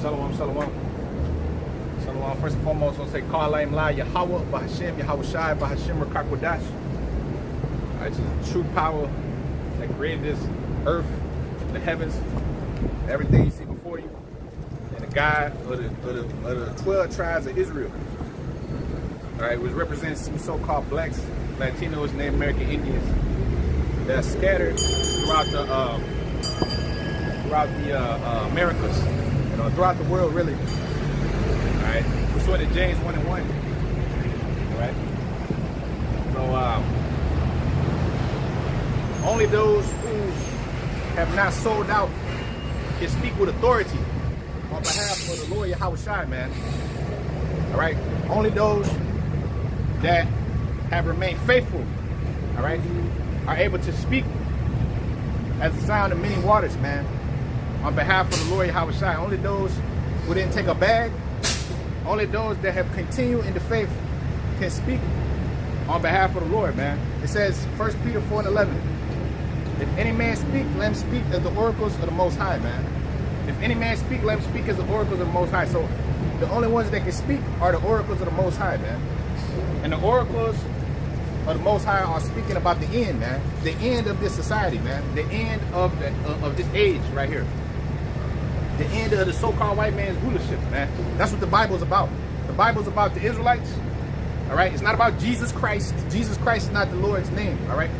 Shalom, shalom. Shalom. First and foremost, I want to say, Karlaim La Yahweh, Bahashem, Yahweh Shai, Bahashem, Rakakwadash. It's a true power that created this earth, the heavens, everything you see before you, and the God of the 12 tribes of Israel. All right, which represents some so-called blacks, Latinos, and Native American Indians that are scattered throughout the Americas, throughout the world, really. All right, pursuant to James 1:1. All right, so only those who have not sold out can speak with authority on behalf of the Lord Yahweh Shai, man. All right, only those that have remained faithful, all right, are able to speak as the sound of many waters, man, on behalf of the Lord Yahweh Shai. Only those who didn't take a bag, only those that have continued in the faith can speak on behalf of the Lord, man. It says, 1 Peter 4:11, if any man speak, let him speak as the oracles of the Most High, man. If any man speak, let him speak as the oracles of the Most High. So the only ones that can speak are the oracles of the Most High, man. And the oracles of the Most High are speaking about the end, man. The end of this society, man. The end of this age right here. The end of the so-called white man's rulership, man. That's what the Bible's about. The Bible's about the Israelites, all right? It's not about Jesus Christ. Jesus Christ is not the Lord's name, all right?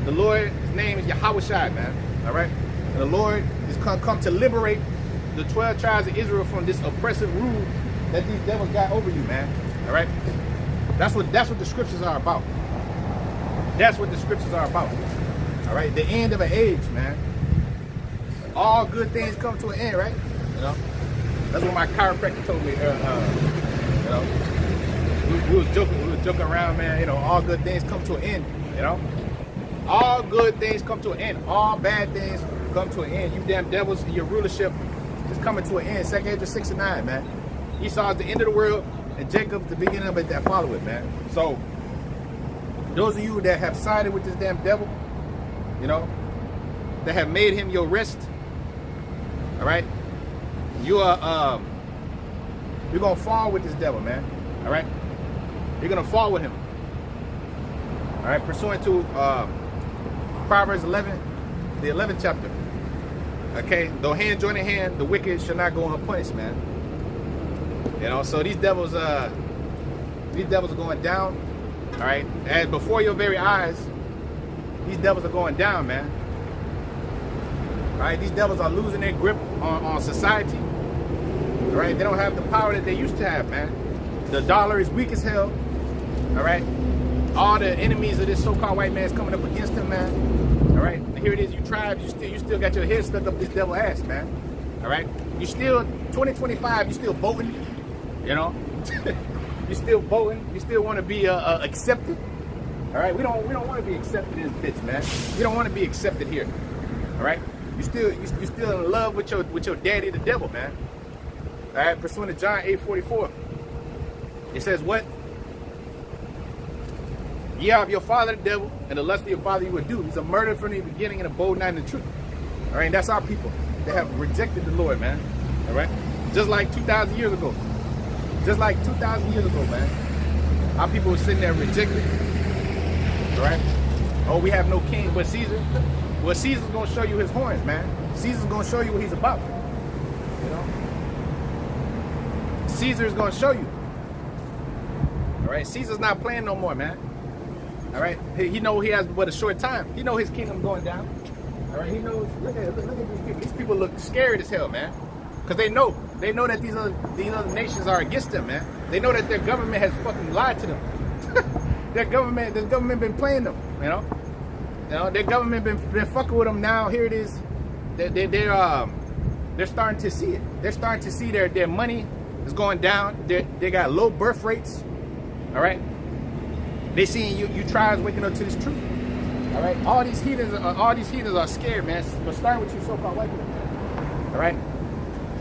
The Lord's name is Yahweh Shai, man, all right? And the Lord is come to liberate the 12 tribes of Israel from this oppressive rule that these devils got over you, man, all right? That's what the scriptures are about. That's what the scriptures are about, all right? The end of an age, man. All good things come to an end, right? That's what my chiropractor told me. We was joking around, man. All good things come to an end. All good things come to an end. All bad things come to an end. You damn devils, your rulership is coming to an end. 2 Ezra 6:9, man. Esau is the end of the world, and Jacob the beginning of it that follow it, man. So those of you that have sided with this damn devil, that have made him your rest, all right, you're gonna fall with this devil, man. All right, you're gonna fall with him. All right, pursuant to Proverbs 11, the 11th chapter. Okay, though hand join in hand, the wicked shall not go unpunished, man. So these devils are going down. All right, and before your very eyes, these devils are going down, man. All right, these devils are losing their grip on society. All right, they don't have the power that they used to have, man. The dollar is weak as hell. All right, all the enemies of this so-called white man is coming up against them, man. All right, and here it is, you tribes, you still got your head stuck up this devil ass, man. All right, you still 2025, you still voting, you still voting, you still want to be accepted. All right, we don't want to be accepted in this bitch, man. We don't want to be accepted here. All right, you still in love with your daddy, the devil, man. All right, pursuant to John 8:44, it says what? Ye are of your father the devil, and the lust of your father you would do. He's a murderer from the beginning and a bold night in the truth. All right, and that's our people. They have rejected the Lord, man. All right, just like 2,000 years ago. Just like 2,000 years ago, man. Our people were sitting there rejected. All right. Oh, we have no king but Caesar. Well, Caesar's gonna show you his horns, man. Caesar's gonna show you what he's about. Caesar's gonna show you. All right. Caesar's not playing no more, man. All right. He know he has but a short time. He know his kingdom going down. All right. He knows. Look at these people. These people look scared as hell, man. Because they know that these other nations are against them, man. They know that their government has fucking lied to them. Their government been playing them, their government been fucking with them. Now here it is, they're starting to see it. They're starting to see their money is going down. They got low birth rates. All right, they seeing you tribes waking up to this truth. All right, all these heathens are scared, man. But starting with you so-called white people. All right.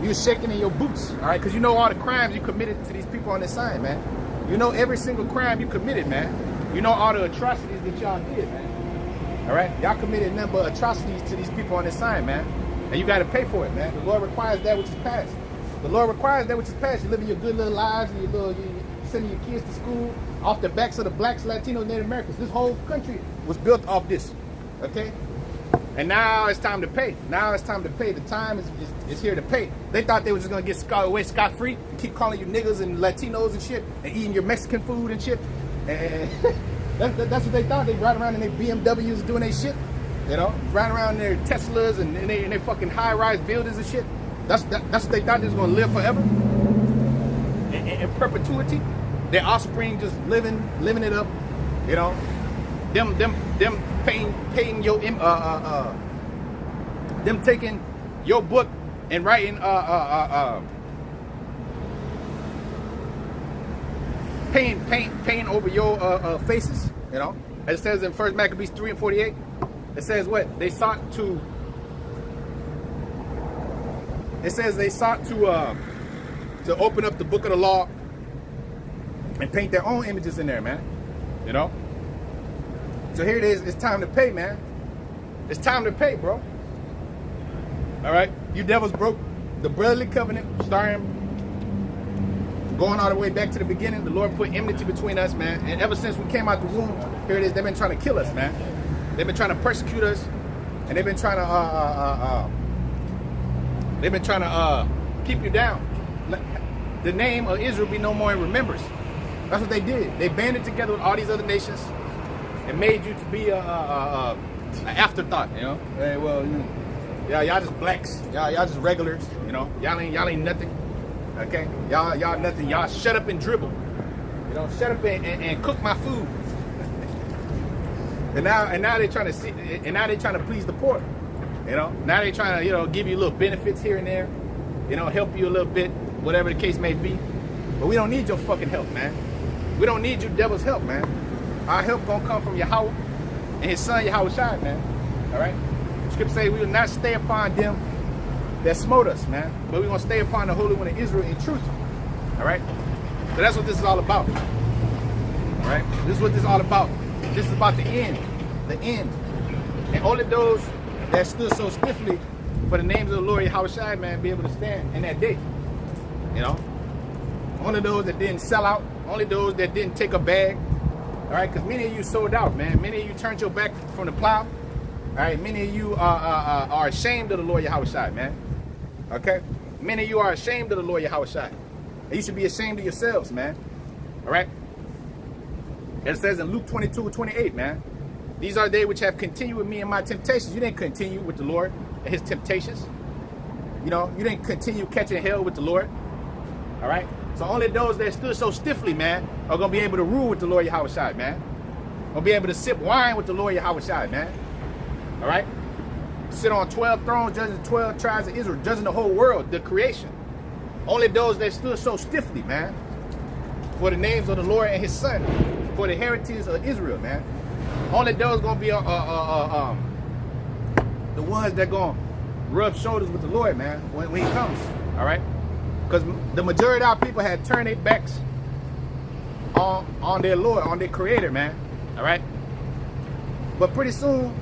You're shaking in your boots, all right? Because you know all the crimes you committed to these people on this side, man. You know every single crime you committed, man. You know all the atrocities that y'all did, man. All right? Y'all committed nothing but atrocities to these people on this side, man. And you got to pay for it, man. The Lord requires that which is past. The Lord requires that which is past. You're living your good little lives, and you're sending your kids to school off the backs of the blacks, Latinos, Native Americans. This whole country was built off this, okay? And now it's time to pay. Now it's time to pay. The time is here to pay. They thought they were just going to get away scot-free and keep calling you niggas and Latinos and shit and eating your Mexican food and shit. And that's what they thought. They ride around in their BMWs doing their shit, you know, riding around in their Teslas and in their fucking high-rise buildings and shit. That's what they thought they was going to live forever. In perpetuity. Their offspring just living it up, you know. Them paying your them taking your book and writing paying over your faces, you know. As it says in 1 Maccabees 3:48, it says what? They sought to open up the book of the law and paint their own images in there, man. You know? So here it is. It's time to pay, man. It's time to pay, bro. All right? You devils broke the brotherly covenant, starting going all the way back to the beginning. The Lord put enmity between us, man. And ever since we came out the womb, here it is. They've been trying to kill us, man. They've been trying to persecute us, and they've been trying to keep you down. The name of Israel be no more in remembrance. That's what they did. They banded together with all these other nations and made you to be an afterthought, you know. Hey, well, you know, y'all just blacks. Y'all just regulars, you know. Y'all ain't nothing. Okay, y'all nothing. Y'all shut up and dribble. You know, shut up and cook my food. and now they're trying to see, and now they're trying to please the poor. You know, now they're trying to, you know, give you little benefits here and there. You know, help you a little bit, whatever the case may be. But we don't need your fucking help, man. We don't need you devil's help, man. Our help gonna come from Yahweh and his son Yahushua, man. All right? Scripture says we will not stay upon them that smote us, man. But we're gonna stay upon the Holy One of Israel in truth. All right? So that's what this is all about. All right? This is what this is all about. This is about the end. The end. And only those that stood so stiffly for the names of the Lord Yahushua, man, be able to stand in that day. You know? Only those that didn't sell out. Only those that didn't take a bag. All right? Because many of you sold out, man. Many of you turned your back from the plow. All right? Many of you are ashamed of the Lord Yahushua, man. Okay? Many of you are ashamed of the Lord Yahushua. And you should be ashamed of yourselves, man. All right? It says in Luke 22:28, man. These are they which have continued with me in my temptations. You didn't continue with the Lord and his temptations. You know, you didn't continue catching hell with the Lord. All right? So only those that stood so stiffly, man, are going to be able to rule with the Lord Yahushua, man. Going to be able to sip wine with the Lord Yahushua, man. All right? Sit on 12 thrones, judging the 12 tribes of Israel, judging the whole world, the creation. Only those that stood so stiffly, man, for the names of the Lord and his son, for the heritage of Israel, man. Only those going to be the ones that going to rub shoulders with the Lord, man, when he comes. All right? Because the majority of our people had turned their backs on their Lord, on their Creator, man. All right? But pretty soon,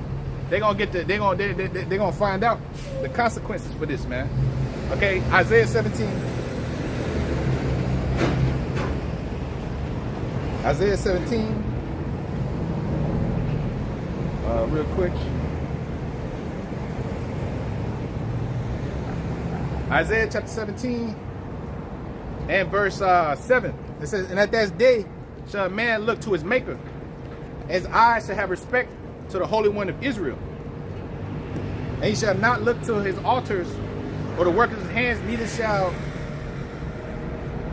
they're gonna find out the consequences for this, man. Okay, Isaiah 17. Isaiah 17. Real quick. Isaiah chapter 17 and verse 7. It says, and at that day shall a man look to his maker, his eyes shall have respect to the Holy One of Israel. And he shall not look to his altars or the work of his hands, neither shall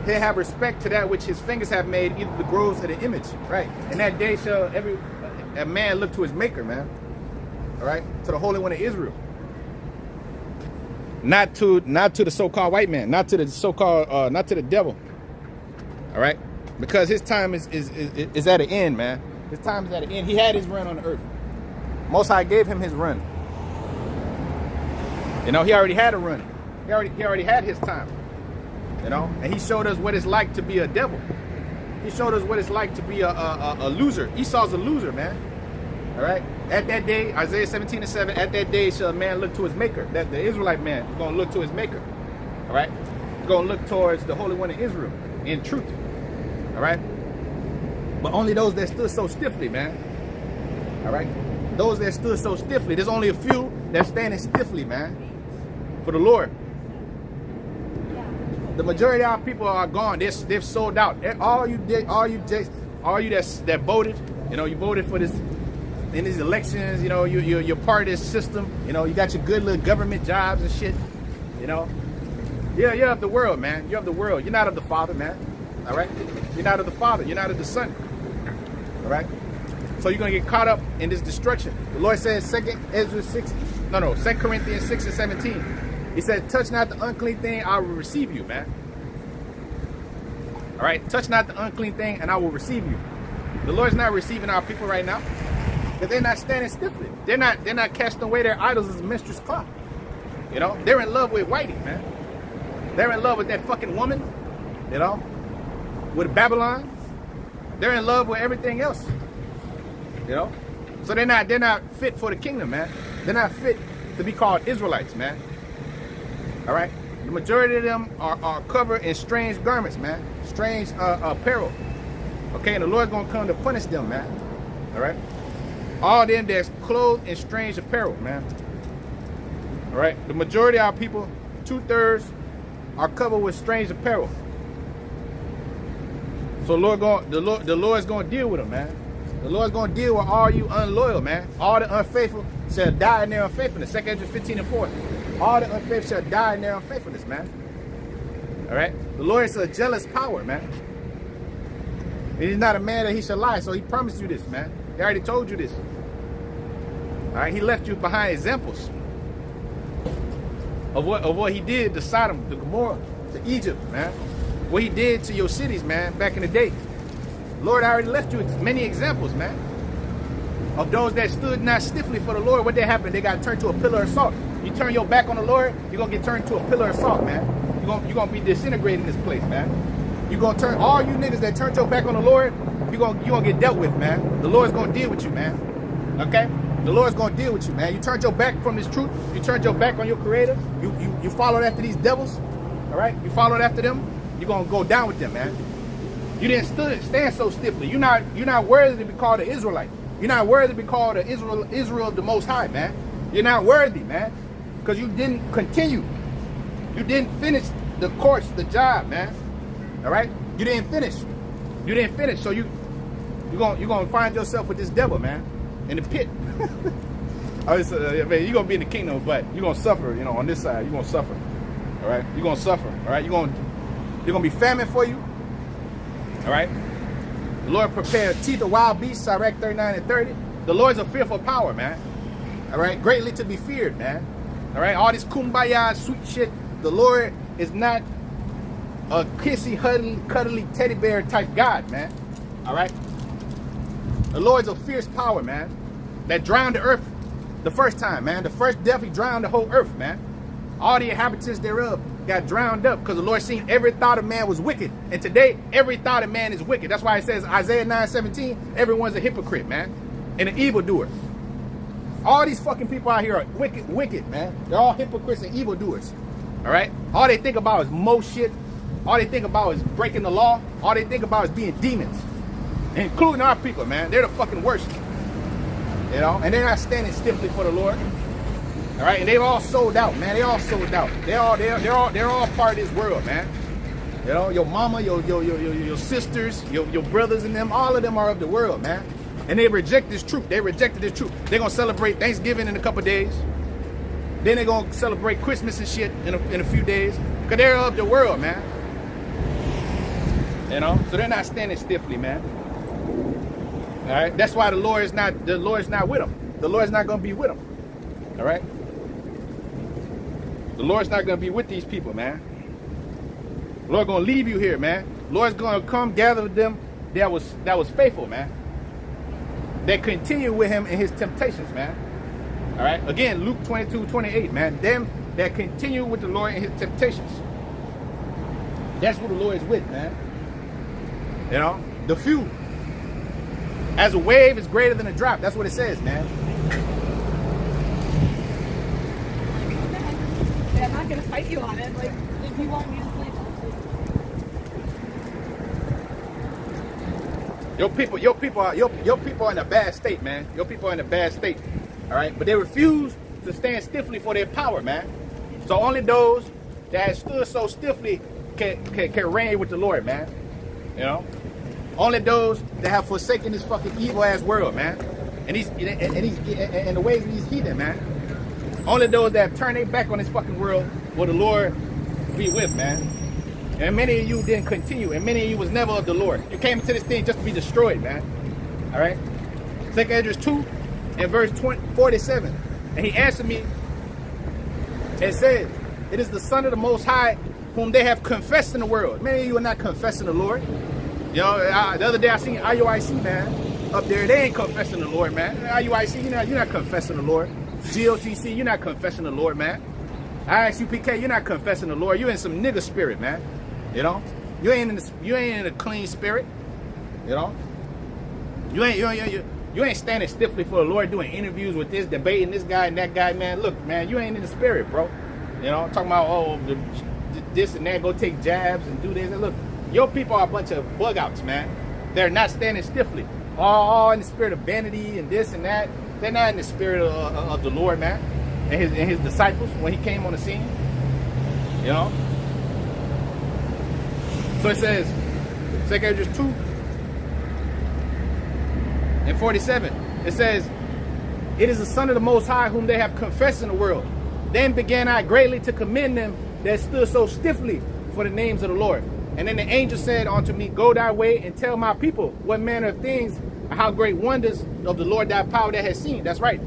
he have respect to that which his fingers have made, either the groves or the image. Right. And that day shall a man look to his maker, man. All right, to the Holy One of Israel. Not to the so-called white man, not to the so-called not to the devil. All right, because his time is at an end, man. His time is at an end. He had his run on the earth. Most High gave him his run. You know, he already had a run. He already had his time. You know, and he showed us what it's like to be a devil. He showed us what it's like to be a loser. Esau's a loser, man. All right. At that day, Isaiah 17:7. At that day shall a man look to his maker. That the Israelite man is going to look to his maker. All right. He's going to look towards the Holy One of Israel in truth. All right? But only those that stood so stiffly, man. All right? Those that stood so stiffly. There's only a few that's standing stiffly, man, for the Lord. The majority of our people are gone. They've sold out. All you that voted, you know, you voted for this in these elections, you know, you're part of this system, you know, you got your good little government jobs and shit, you know. Yeah, you're of the world, man. You're of the world. You're not of the Father, man. All right? You're not of the Father. You're not of the Son. All right? So you're going to get caught up in this destruction. The Lord says, 2 Corinthians 6 and 17. He said, touch not the unclean thing, I will receive you, man. All right? Touch not the unclean thing, and I will receive you. The Lord's not receiving our people right now because they're not standing stiffly. They're not casting away their idols as a mistress cloth. You know? They're in love with Whitey, man. They're in love with that fucking woman, you know, with Babylon. They're in love with everything else, you know. So they're not fit for the kingdom, man. They're not fit to be called Israelites, man. All right. The majority of them are covered in strange garments, man, strange apparel. Okay, and the Lord's gonna come to punish them, man. All right. All them that's clothed in strange apparel, man. All right. The majority of our people, 2/3. Are covered with strange apparel. So the Lord's going to deal with them, man. The Lord's going to deal with all you unloyal, man. All the unfaithful shall die in their unfaithfulness. 2 Corinthians 15 and 4. All the unfaithful shall die in their unfaithfulness, man. All right? The Lord is a jealous power, man. He's not a man that he shall lie, so he promised you this, man. He already told you this. All right? He left you behind examples of what he did to Sodom, to Gomorrah, to Egypt, man. What he did to your cities, man, back in the day. Lord already left you many examples, man, of those that stood not stiffly for the Lord. What they happened? They got turned to a pillar of salt. You turn your back on the Lord, you're gonna get turned to a pillar of salt, man. You're gonna be disintegrating this place, man. You're gonna turn all you niggas that turned your back on the Lord, you're gonna get dealt with, man. The Lord's gonna deal with you, man. Okay? The Lord's going to deal with you, man. You turned your back from this truth. You turned your back on your creator. You followed after these devils. All right? You followed after them. You're going to go down with them, man. You didn't stand so stiffly. You're not worthy to be called an Israelite. You're not worthy to be called an Israel of the Most High, man. You're not worthy, man. Because you didn't continue. You didn't finish the course, the job, man. All right? You didn't finish. You didn't finish. So you're going to find yourself with this devil, man. In the pit. Man, you're going to be in the kingdom, but you're going to suffer, you know, on this side. You're going to suffer. All right? You're going to suffer. All right? You're going to be famine for you. All right? The Lord prepared teeth of wild beasts, Sirach 39 and 30. The Lord's a fearful power, man. All right? Greatly to be feared, man. All right? All this kumbaya, sweet shit. The Lord is not a kissy, cuddly teddy bear type God, man. All right? The Lord's a fierce power, man, that drowned the earth the first time, man. The first death, he drowned the whole earth, man. All the inhabitants thereof got drowned up because the Lord seen every thought of man was wicked. And today, every thought of man is wicked. That's why it says, Isaiah 9:17, everyone's a hypocrite, man, and an evildoer. All these fucking people out here are wicked, man. They're all hypocrites and evildoers, all right? All they think about is mo shit. All they think about is breaking the law. All they think about is being demons. Including our people, man. They're the fucking worst. You know? And they're not standing stiffly for the Lord. All right? And they've all sold out, man. They all sold out. They're all part of this world, man. You know, your mama, your sisters, your brothers and them, all of them are of the world, man. And they reject this truth. They rejected this truth. They're gonna celebrate Thanksgiving in a couple days. Then they're gonna celebrate Christmas and shit in a few days. Because they're of the world, man. You know? So they're not standing stiffly, man. All right, that's why the Lord's not with them. The Lord's not going to be with them. All right, the Lord's not going to be with these people, man. The Lord's going to leave you here, man. The Lord's going to come gather with them that was faithful, man. That continue with him in his temptations, man. All right, again, Luke 22:28, man. Them that continue with the Lord in his temptations. That's who the Lord is with, man. You know, the few. As a wave is greater than a drop. That's what it says, man. I'm not gonna fight you on it. Like, if you want me to sleep. Your people are in a bad state, man. Your people are in a bad state. All right, but they refuse to stand stiffly for their power, man. So only those that stood so stiffly can reign with the Lord, man. You know, only those that have forsaken this fucking evil ass world, man, and the ways of these heathen, man. Only those that have turned their back on this fucking world will the Lord be with, man. And many of you didn't continue, and many of you was never of the Lord. You came into this thing just to be destroyed, man. All right? 2 Esdras 2 and verse 47. And he answered me and said, it is the Son of the Most High whom they have confessed in the world. Many of you are not confessing the Lord. You know, the other day I seen IUIC, man, up there. They ain't confessing the Lord, man. IUIC, you're not confessing the Lord. GOTC, you're not confessing the Lord, man. ISUPK, you're not confessing the Lord. You're in some nigga spirit, man. You know, you ain't in a clean spirit. You know, you ain't standing stiffly for the Lord, doing interviews with this, debating this guy and that guy, man. Look, man, you ain't in the spirit, bro. You know, talking about this and that, go take jabs and do this. And look, your people are a bunch of bug outs, man. They're not standing stiffly, all in the spirit of vanity and this and that. They're not in the spirit of the Lord, man, and his disciples when he came on the scene. You know. So it says, 2 Esdras 2 and 47. It says, it is the Son of the Most High whom they have confessed in the world. Then began I greatly to commend them that stood so stiffly for the names of the Lord. And then the angel said unto me, go thy way and tell my people what manner of things, how great wonders of the Lord thy power that has seen. That's right.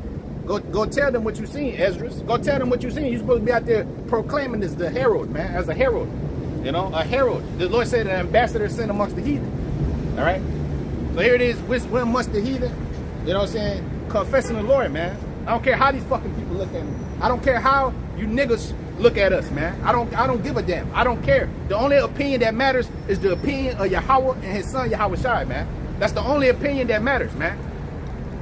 Go tell them what you seen, Esdras. Go tell them what you seen. You're supposed to be out there proclaiming this, the herald, man, as a herald. You know, a herald. The Lord said an ambassador sent amongst the heathen. All right? So here it is, we're amongst the heathen. You know what I'm saying? Confessing the Lord, man. I don't care how these fucking people look at me. I don't care how you niggas look at us, man. I don't give a damn. I don't care. The only opinion that matters is the opinion of Yahweh and his son Yahweh Shai, man. That's the only opinion that matters, man.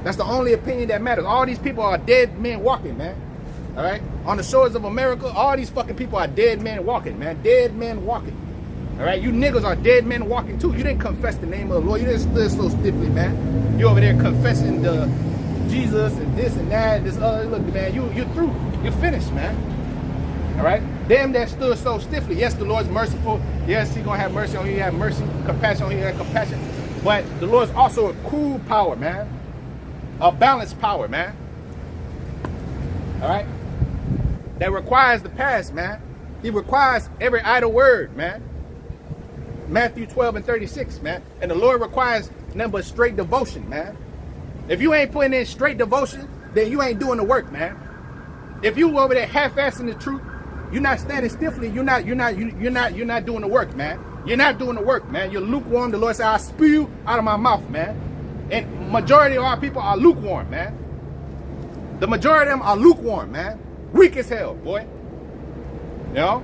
That's the only opinion that matters. All these people are dead men walking, man. All right? On the shores of America, all these fucking people are dead men walking, man. Dead men walking. All right? You niggas are dead men walking, too. You didn't confess the name of the Lord. You didn't stand so stiffly, man. You over there confessing the Jesus and this and that and this other. Look, man, you're through. You're finished, man. All right? Them that stood so stiffly. Yes, the Lord's merciful. Yes, he's going to have mercy on you. He have mercy. Compassion on you. He have compassion. But the Lord's also a cool power, man. A balanced power, man. All right? That requires the past, man. He requires every idle word, man. Matthew 12 and 36, man. And the Lord requires nothing but straight devotion, man. If you ain't putting in straight devotion, then you ain't doing the work, man. If you over there half-assing the truth, you're not standing stiffly, you're not doing the work, man. You're not doing the work, man. You're lukewarm. The Lord said, I spew out of my mouth, man. And majority of our people are lukewarm, man. The majority of them are lukewarm, man. Weak as hell, boy. You know?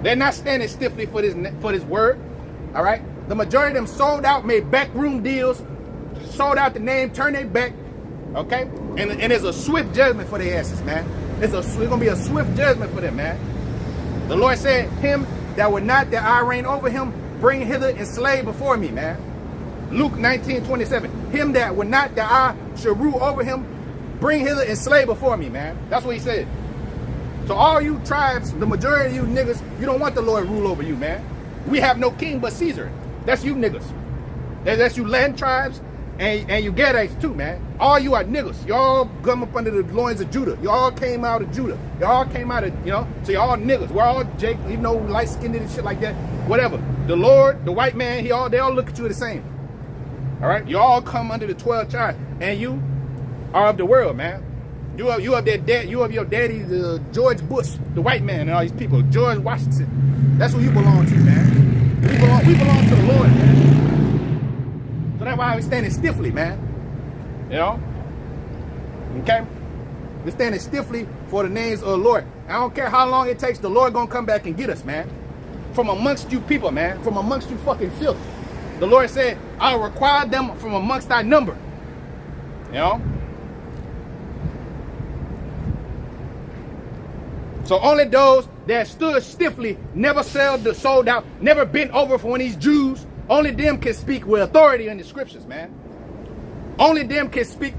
They're not standing stiffly for this word. All right? The majority of them sold out, made backroom deals, sold out the name, turned their back. Okay? And there's a swift judgment for their asses, man. It's gonna be a swift judgment for them, man. The Lord said, him that would not that I reign over him, bring hither and slay before me, man. Luke 19:27. Him that would not that I should rule over him, bring hither and slay before me, man. That's what he said. So all you tribes, the majority of you niggas, you don't want the Lord rule over you, man. We have no king but Caesar. That's you niggas. That's you land tribes and you Gadites too, man. All you are niggas. Y'all come up under the loins of Judah. Y'all came out of Judah. Y'all came out of, you know, so y'all niggas. We're all Jake, even though we light-skinned and shit like that. Whatever. The Lord, the white man, they all look at you the same. All right? You all come under the 12 tribes. And you are of the world, man. You have your daddy, George Bush, the white man, and all these people. George Washington. That's who you belong to, man. We belong to the Lord, man. So that's why we're standing stiffly, man. You know? Okay? We're standing stiffly for the names of the Lord. I don't care how long it takes, the Lord gonna come back and get us, man. From amongst you people, man. From amongst you fucking filth. The Lord said, I'll require them from amongst thy number. You know? So only those that stood stiffly, never sold out, never bent over for one of these Jews Only them can speak with authority in the scriptures, man. Only them can speak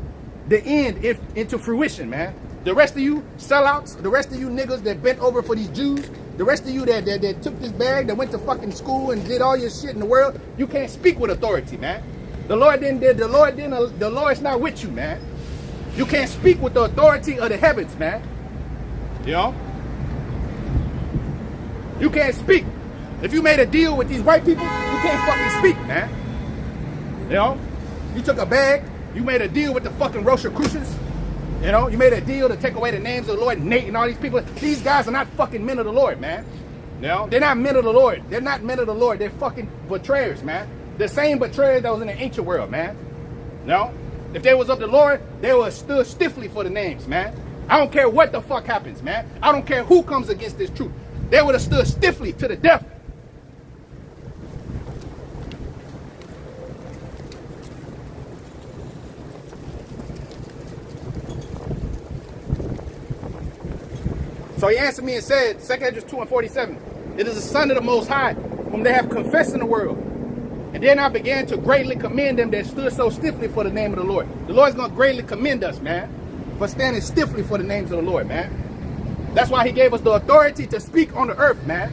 the end into fruition, man. The rest of you sellouts, the rest of you niggas that bent over for these Jews, the rest of you that took this bag, that went to fucking school and did all your shit in the world, you can't speak with authority, man. The Lord's not with you, man. You can't speak with the authority of the heavens, man. You know? You can't speak. If you made a deal with these white people, you can't fucking speak, man. You know? You took a bag, you made a deal with the fucking Rosicrucians. You know, you made a deal to take away the names of the Lord, Nate and all these people. These guys are not fucking men of the Lord, man. You know, they're not men of the Lord. They're not men of the Lord. They're fucking betrayers, man. The same betrayers that was in the ancient world, man. You know, if they was of the Lord, they would have stood stiffly for the names, man. I don't care what the fuck happens, man. I don't care who comes against this truth. They would have stood stiffly to the death. So he answered me and said, 2 Esdras 2:47, it is the Son of the Most High, whom they have confessed in the world. And then I began to greatly commend them that stood so stiffly for the name of the Lord. The Lord's going to greatly commend us, man, for standing stiffly for the names of the Lord, man. That's why he gave us the authority to speak on the earth, man.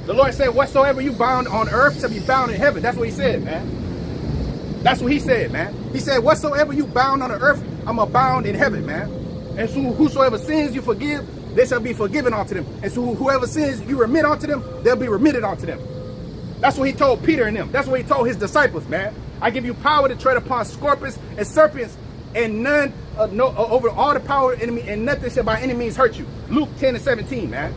The Lord said, whatsoever you bound on earth shall be bound in heaven. That's what he said, man. That's what he said, man. He said, whatsoever you bound on the earth, I'm going to bound in heaven, man. And so whosoever sins you forgive, they shall be forgiven unto them. And so whoever sins you remit unto them, they'll be remitted unto them. That's what he told Peter and them. That's what he told his disciples, man. I give you power to tread upon scorpions and serpents, and none over all the power of the enemy, and nothing shall by any means hurt you. Luke 10:17, man.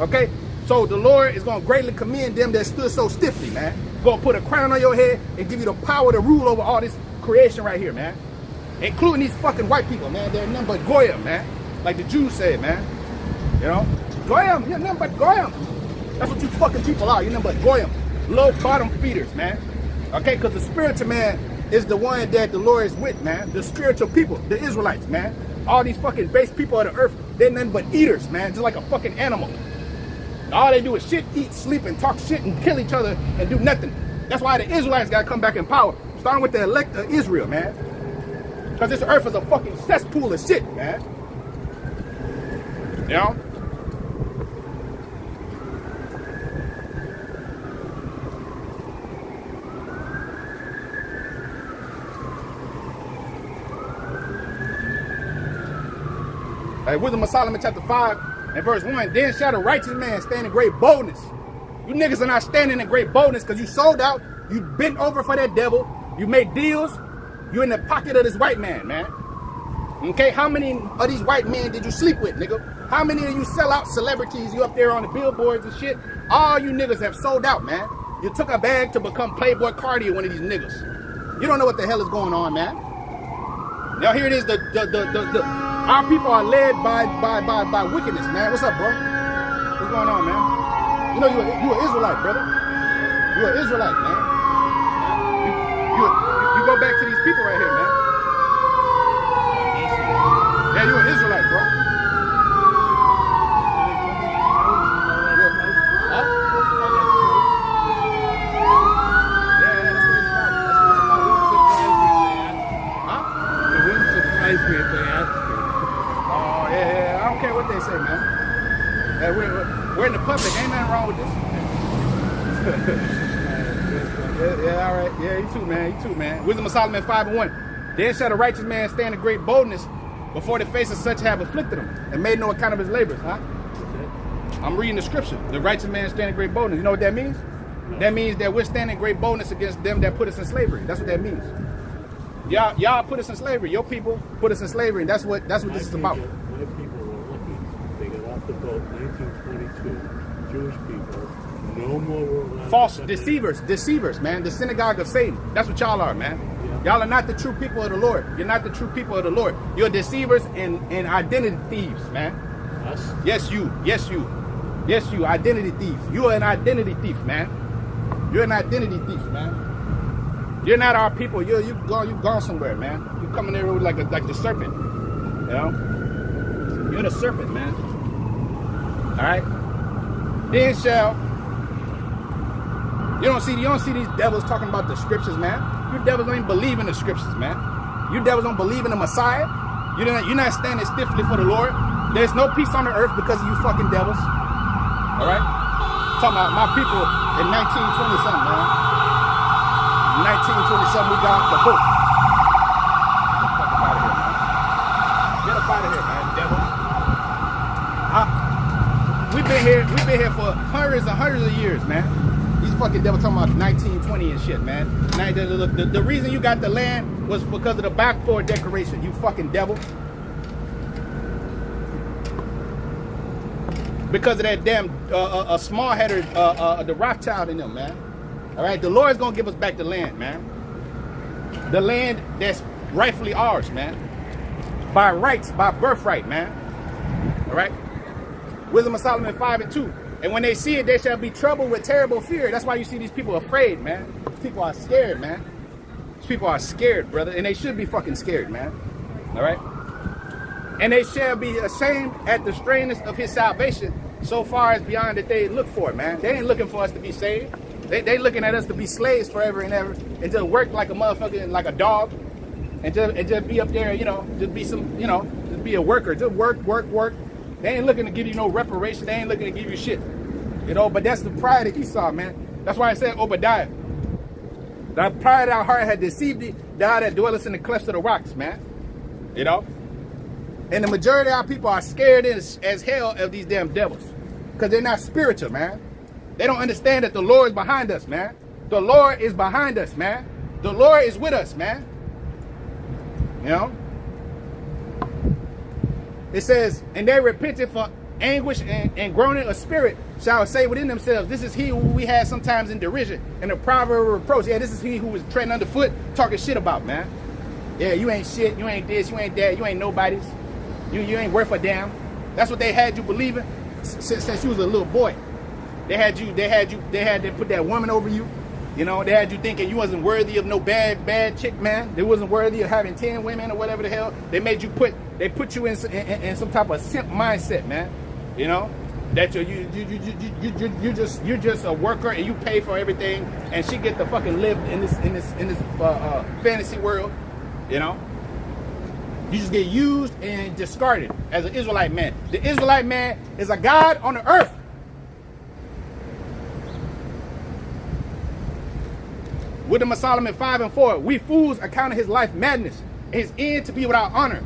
Okay? So the Lord is going to greatly commend them that stood so stiffly, man. Going to put a crown on your head and give you the power to rule over all this creation right here, man. Including these fucking white people, man. They're nothing but goyim, man. Like the Jews said, man. You know? Goyim, you're nothing but goyim. That's what you fucking people are. You're nothing but goyim. Low bottom feeders, man. Okay? Because the spiritual man is the one that the Lord is with, man. The spiritual people, the Israelites, man. All these fucking base people of the earth, they're nothing but eaters, man. Just like a fucking animal. All they do is shit, eat, sleep, and talk shit and kill each other and do nothing. That's why the Israelites got to come back in power. Starting with the elect of Israel, man. Because this earth is a fucking cesspool of shit, man. You know? Wisdom of Solomon chapter 5 and verse 1. Then shall the righteous man stand in great boldness. You niggas are not standing in great boldness because you sold out. You bent over for that devil. You made deals. You're in the pocket of this white man, man. Okay, how many of these white men did you sleep with, nigga? How many of you sell out celebrities? You up there on the billboards and shit. All you niggas have sold out, man. You took a bag to become Playboy Cardi or one of these niggas. You don't know what the hell is going on, man. Now here it is, our people are led by wickedness, man. What's up, bro? What's going on, man? You know you an Israelite, brother. You an Israelite, man. You go back to these people right here, man. Yeah, you an Israelite, bro. Huh? Yeah, that's what it's about. Huh? It wouldn't surprise me if they asked you. Oh, yeah, I don't care what they say, man. Yeah, we're in the public. Ain't nothing wrong with this. Yeah, all right. Yeah, you too, man. You too, man. Wisdom of Solomon 5:1. Then shall the righteous man stand in great boldness before the face of such have afflicted him and made no account of his labors, huh? I'm reading the scripture. The righteous man stand in great boldness. You know what that means? That means that we're standing in great boldness against them that put us in slavery. That's what that means. Y'all put us in slavery. Your people put us in slavery, and that's what this is about. My people were lucky. They got off the boat 1922. Jewish people. No more were allowed. False deceivers, man. The synagogue of Satan. That's what y'all are, man. Yeah. Y'all are not the true people of the Lord. You're not the true people of the Lord. You're deceivers and identity thieves, man. Us? Yes, you. Yes, you. Yes, you. Identity thieves. You are an identity thief, man. You're an identity thief, man. You're not our people. You've gone somewhere, man. You coming there like the serpent. You know? You're the serpent, man. All right. Then shall You don't see these devils talking about the scriptures, man. You devils don't even believe in the scriptures, man. You devils don't believe in the Messiah. You're not standing stiffly for the Lord. There's no peace on the earth because of you fucking devils. All right? Talking about my people in 1920 something, man. 1920 something, we got off the boat. Get up out of here, man. Get up out of here, man, devil. We've been here for hundreds and hundreds of years, man. These fucking devils talking about 1920 and shit, man. Now, the reason you got the land was because of the Balfour Declaration, you fucking devil. Because of that damn small-headed, the Rothschild in them, man. All right, the Lord's gonna give us back the land, man. The land that's rightfully ours, man. By rights, by birthright, man. All right. Wisdom of Solomon 5:2. And when they see it, they shall be troubled with terrible fear. That's why you see these people afraid, man. These people are scared, man. These people are scared, brother, and they should be fucking scared, man. All right. And they shall be ashamed at the strangeness of his salvation, so far as beyond that they look for it, man. They ain't looking for us to be saved. They looking at us to be slaves forever and ever, and just work like a motherfucker, like a dog, and just be up there, you know, just be some, you know, just be a worker, just work. They ain't looking to give you no reparation. They ain't looking to give you shit, you know. But that's the pride of Esau, man. That's why I said Obadiah. The pride of our heart had deceived thee, thou that dwellest in the clefts of the rocks, man. You know. And the majority of our people are scared as hell of these damn devils, because they're not spiritual, man. They don't understand that the Lord is behind us, man. The Lord is behind us, man. The Lord is with us, man. You know? It says, and they repented for anguish and groaning of spirit shall say within themselves, this is he who we had sometimes in derision and a proverb of reproach. Yeah, this is he who was treading underfoot, talking shit about, man. Yeah, you ain't shit, you ain't this, you ain't that, you ain't nobody's. You ain't worth a damn. That's what they had you believing since you was a little boy. They had to put that woman over you. You know, they had you thinking you wasn't worthy of no bad chick, man. They wasn't worthy of having 10 women or whatever the hell. They put you in some type of simp mindset, man. You know, that you're just a worker and you pay for everything, and she get to fucking live in this fantasy world. You know, you just get used and discarded as an Israelite man. The Israelite man is a God on the earth. Wisdom of Solomon 5:4. We fools accounted his life madness, and his end to be without honor.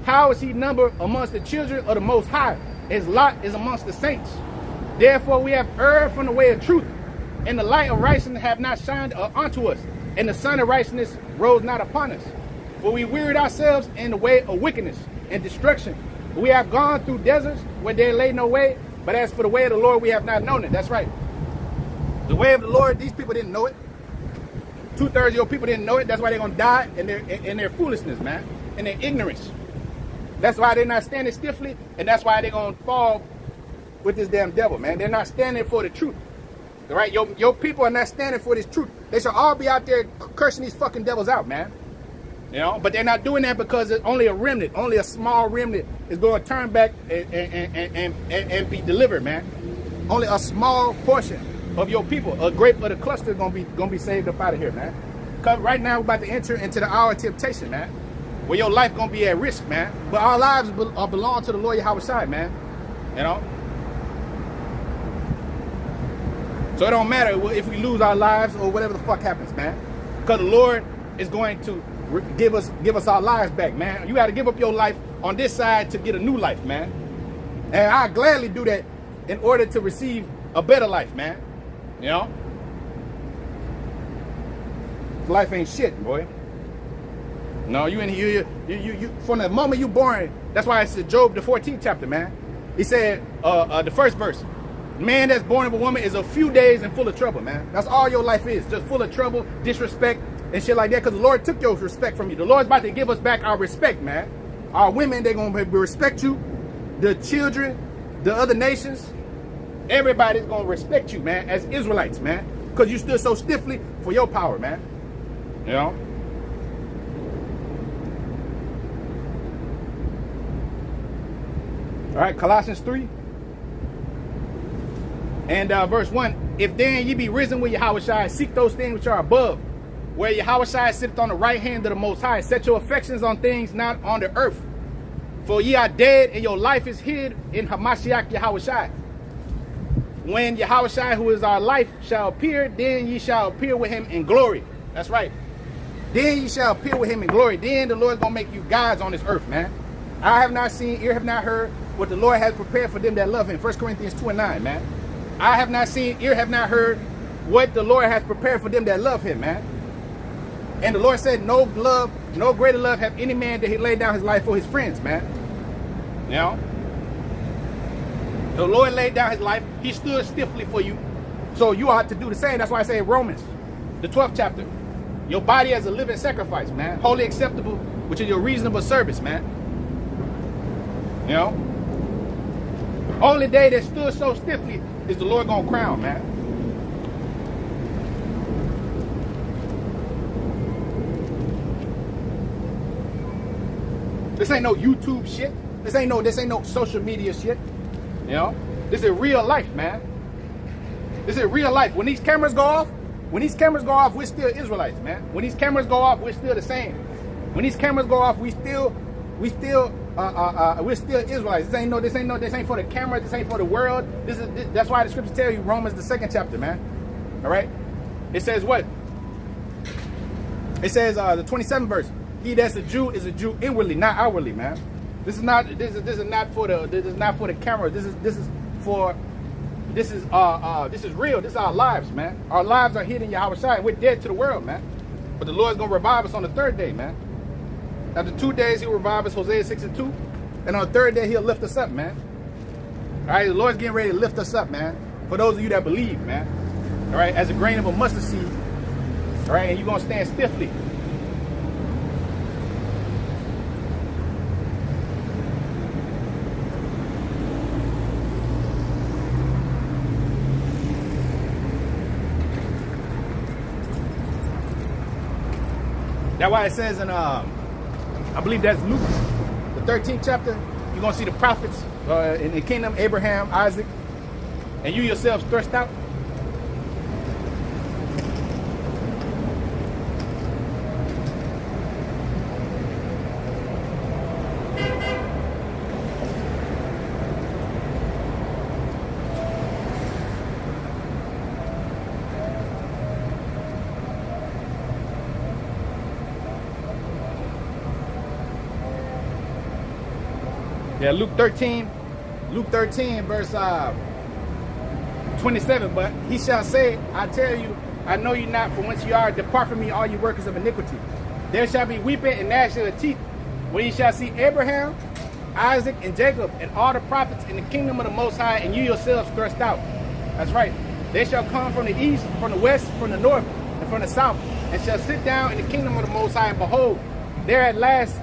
How is he numbered amongst the children of the Most High? His lot is amongst the saints. Therefore we have erred from the way of truth, and the light of righteousness have not shined unto us, and the sun of righteousness rose not upon us. For we wearied ourselves in the way of wickedness and destruction. We have gone through deserts where there lay no way, but as for the way of the Lord, we have not known it. That's right. The way of the Lord, these people didn't know it. 2/3 of your people didn't know it. That's why they're going to die in their foolishness, man, in their ignorance. That's why they're not standing stiffly, and that's why they're going to fall with this damn devil, man. They're not standing for the truth. All right? Your people are not standing for this truth. They should all be out there cursing these fucking devils out, man. You know, but they're not doing that because it's only a remnant, only a small remnant is going to turn back and be delivered, man. Only a small portion of your people, a grape of the cluster, is gonna be saved up out of here, man. Cause right now we're about to enter into the hour of temptation, man, where your life gonna be at risk, man. But our lives belong to the Lord Yahweh Shai, man. You know. So it don't matter if we lose our lives or whatever the fuck happens, man. Cause the Lord is going to give us our lives back, man. You got to give up your life on this side to get a new life, man. And I gladly do that in order to receive a better life, man. You know? Life ain't shit, boy. No, you in here, you from the moment you born, that's why it's Job, the 14th chapter, man. He said, the first verse, man that's born of a woman is a few days and full of trouble, man. That's all your life is, just full of trouble, disrespect, and shit like that, because the Lord took your respect from you. The Lord's about to give us back our respect, man. Our women, they're going to respect you. The children, the other nations, everybody's going to respect you, man, as Israelites, man, because you stood so stiffly for your power, man. You know? All right, Colossians 3. And verse 1, if then ye be risen with Yahushua, seek those things which are above, where Yahushua sitteth on the right hand of the Most High. Set your affections on things not on the earth. For ye are dead, and your life is hid in Hamashiach Yahushua. When Yahushua, who is our life, shall appear, then ye shall appear with him in glory. That's right. Then ye shall appear with him in glory. Then the Lord's going to make you gods on this earth, man. I have not seen, ear have not heard what the Lord has prepared for them that love him. 1 Corinthians 2:9, man. I have not seen, ear have not heard what the Lord has prepared for them that love him, man. And the Lord said, no greater love have any man that he laid down his life for his friends, man. You know? The Lord laid down his life. He stood stiffly for you. So you ought to do the same. That's why I say in Romans, the 12th chapter, your body as a living sacrifice, man. Wholly acceptable, which is your reasonable service, man. You know? Only day that stood so stiffly is the Lord gonna crown, man. This ain't no YouTube shit. This ain't no social media shit. You know? This is real life, man. This is real life. When these cameras go off, we're still Israelites, man. When these cameras go off, we're still the same. When these cameras go off, we're still Israelites. This ain't for the camera. This ain't for the world. That's why the scriptures tell you, Romans the 2nd chapter, man. All right. It says what? It says the 27th verse. He that's a Jew is a Jew inwardly, not outwardly, man. This is not for the camera. This is real. This is our lives, man. Our lives are hidden in Yahushua, and we're dead to the world, man. But the Lord's gonna revive us on the 3rd day, man. After 2 days, he'll revive us, Hosea 6:2. And on the 3rd day, he'll lift us up, man. All right, the Lord's getting ready to lift us up, man. For those of you that believe, man. All right, as a grain of a mustard seed. All right, and you're gonna stand stiffly. That's why it says in, I believe that's Luke, the 13th chapter, you're going to see the prophets in the kingdom, Abraham, Isaac, and you yourselves thrust out. Yeah, Luke 13 verse 27, but he shall say, I tell you, I know you not from whence you are, depart from me, all you workers of iniquity. There shall be weeping and gnashing of teeth, when you shall see Abraham, Isaac, and Jacob, and all the prophets in the kingdom of the Most High, and you yourselves thrust out. That's right. They shall come from the east, from the west, from the north, and from the south, and shall sit down in the kingdom of the Most High, and behold, there at last,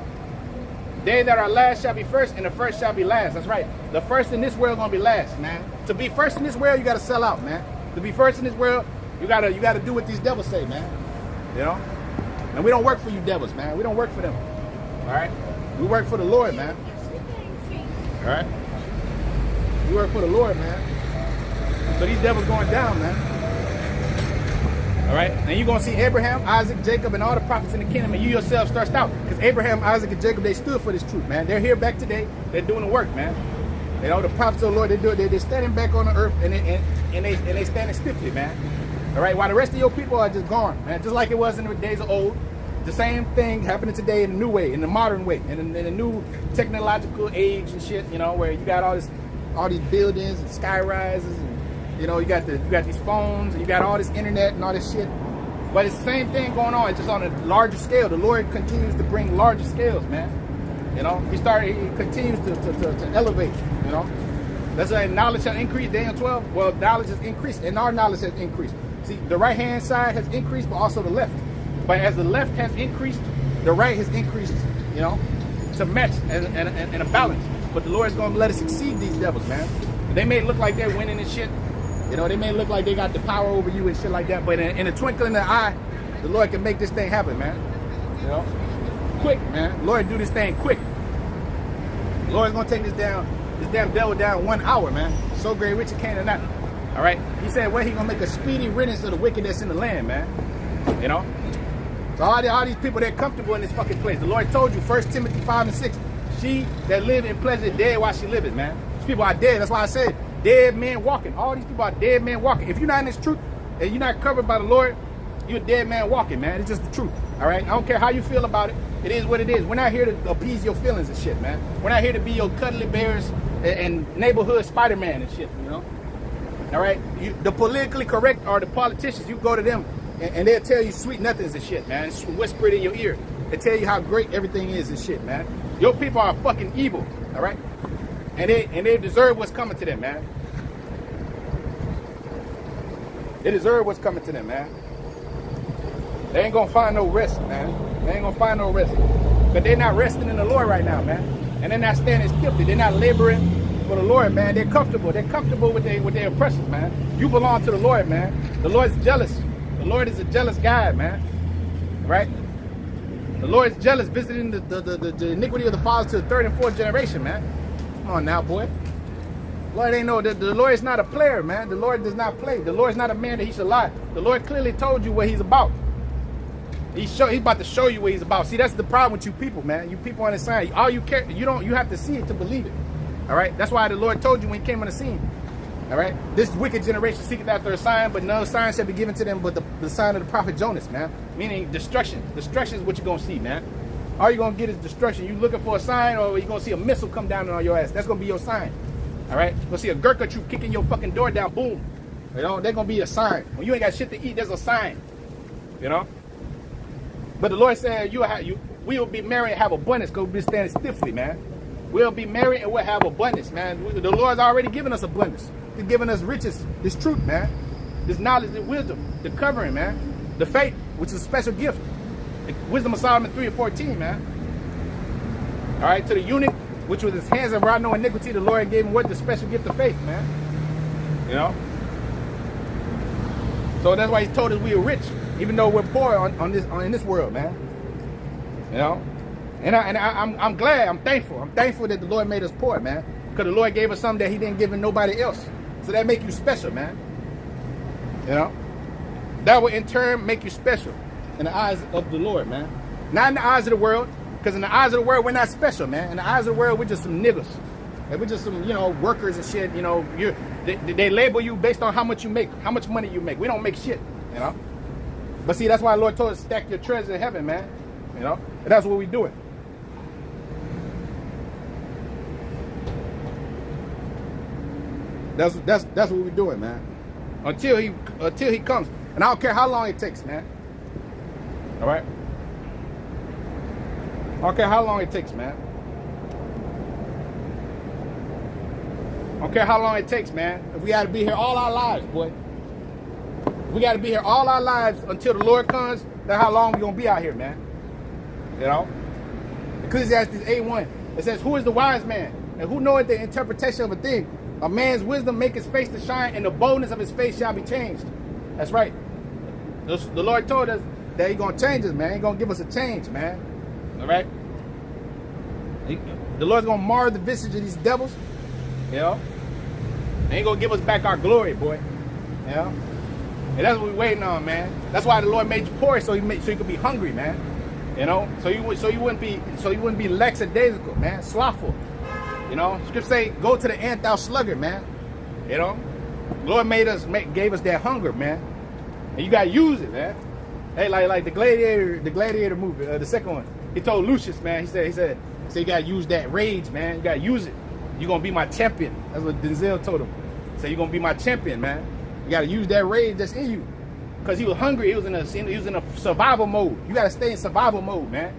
they that are last shall be first, and the first shall be last. That's right. The first in this world gonna be last, man. To be first in this world, you gotta sell out, man. To be first in this world, you gotta do what these devils say, man. You know? And we don't work for you devils, man. We don't work for them. All right? We work for the Lord, man. All right? We work for the Lord, man. So these devils going down, man. All right, and you're going to see Abraham, Isaac, Jacob, and all the prophets in the kingdom, and you yourself thrust out. Because Abraham, Isaac, and Jacob, they stood for this truth, man. They're here back today. They're doing the work, man. You know, the prophets of the Lord, they're standing back on the earth, and they standing stiffly, man. All right, while the rest of your people are just gone, man. Just like it was in the days of old. The same thing happening today in a new way, in the modern way, in a new technological age and shit, you know, where you got all these buildings and sky rises, and you know, you got these phones, and you got all this internet and all this shit. But it's the same thing going on. It's just on a larger scale. The Lord continues to bring larger scales, man. You know, he continues to elevate. You know, that's why knowledge shall increase. Daniel 12. Well, knowledge has increased, and our knowledge has increased. See, the right hand side has increased, but also the left. But as the left has increased, the right has increased. You know, to match and a balance. But the Lord is going to let us exceed these devils, man. They may look like they're winning and shit. You know, they may look like they got the power over you and shit like that, but in a twinkling of the eye, the Lord can make this thing happen, man. You know? Quick, man. Lord, do this thing quick. The Lord's gonna take this damn devil down 1 hour, man. So great, rich and Canaan not. All right? He said, well, he gonna make a speedy riddance of the wickedness in the land, man. You know? So all these people, they're comfortable in this fucking place. The Lord told you, 1 Timothy 5 and 6, she that live in pleasure dead while she liveth, man. These people are dead. That's why I said, dead men walking. All these people are dead men walking. If you're not in this truth, and you're not covered by the Lord, you're a dead man walking, man. It's just the truth, all right? I don't care how you feel about it. It is what it is. We're not here to appease your feelings and shit, man. We're not here to be your cuddly bears and neighborhood Spider-Man and shit, you know? All right? The politically correct are the politicians. You go to them, and they'll tell you sweet nothings and shit, man. Whisper it in your ear. They tell you how great everything is and shit, man. Your people are fucking evil, all right? And they deserve what's coming to them, man. They deserve what's coming to them, man. They ain't gonna find no rest, man. They ain't gonna find no rest. But they're not resting in the Lord right now, man. And they're not standing still. They're not laboring for the Lord, man. They're comfortable. They're comfortable with their oppressors, man. You belong to the Lord, man. The Lord's jealous. The Lord is a jealous God, man. Right? The Lord is jealous, visiting the iniquity of the fathers to the third and fourth generation, man. Come on now, boy. Lord ain't no, the Lord is not a player, man. The Lord does not play. The Lord is not a man that he should lie. The Lord clearly told you what he's about. He's about to show you what he's about. See, that's the problem with you people, man. You people on the side, all you care, you have to see it to believe it. All right? That's why the Lord told you when he came on the scene. All right? This wicked generation seeketh after a sign, but no sign shall be given to them but the sign of the prophet Jonas, man. Meaning destruction. Destruction is what you're going to see, man. All you're going to get is destruction. You looking for a sign, or you're going to see a missile come down on your ass. That's going to be your sign. All right? You're going to see a Gurkha troop kicking your fucking door down. Boom. You know, they're going to be a sign. When you ain't got shit to eat, there's a sign. You know? But the Lord said, we will be married and have abundance because we'll be standing stiffly, man. We'll be married and we'll have abundance, man. The Lord's already given us abundance. He's given us riches, this truth, man. This knowledge and wisdom, the covering, man. The faith, which is a special gift. The wisdom of Solomon 3 and 14, man. All right, to the eunuch, which was his hands and wrought no iniquity, the Lord gave him what? The special gift of faith, man. You know? So that's why he told us we are rich, even though we're poor in this world, man. You know? And I'm glad, I'm thankful. I'm thankful that the Lord made us poor, man. Because the Lord gave us something that he didn't give nobody else. So that make you special, man. You know? That will in turn make you special in the eyes of the Lord, man. Not in the eyes of the world. Because in the eyes of the world, we're not special, man. In the eyes of the world, we're just some niggas. And we're just some, you know, workers and shit. You know, they label you based on how much you make, how much money you make. We don't make shit, you know. But see, that's why the Lord told us to stack your treasures in heaven, man. You know, and that's what we're doing. That's what we're doing, man. Until he comes, and I don't care how long it takes, man. All right. I don't care how long it takes, man. I don't care how long it takes, man. If we got to be here all our lives, boy. We got to be here all our lives until the Lord comes. That's how long we gonna be out here, man. You know? Ecclesiastes 8:1. It says, "Who is the wise man, and who knoweth the interpretation of a thing? A man's wisdom make his face to shine, and the boldness of his face shall be changed." That's right. The Lord told us that he's gonna change us, man. He's gonna give us a change, man. All right. The Lord's gonna mar the visage of these devils. You know. And he's gonna give us back our glory, boy. You know. And that's what we're waiting on, man. That's why the Lord made you poor, so you could be hungry, man. You know, so you wouldn't be lackadaisical, man, slothful. You know, Scripture say, "Go to the ant, thou sluggard," man. You know, the Lord gave us that hunger, man, and you gotta use it, man. Hey, like the Gladiator movie, the second one. He told Lucius, man. He said, you gotta use that rage, man. You gotta use it. You're gonna be my champion. That's what Denzel told him. So you're gonna be my champion, man. You gotta use that rage that's in you. Because he was hungry, he was in a survival mode. You gotta stay in survival mode, man.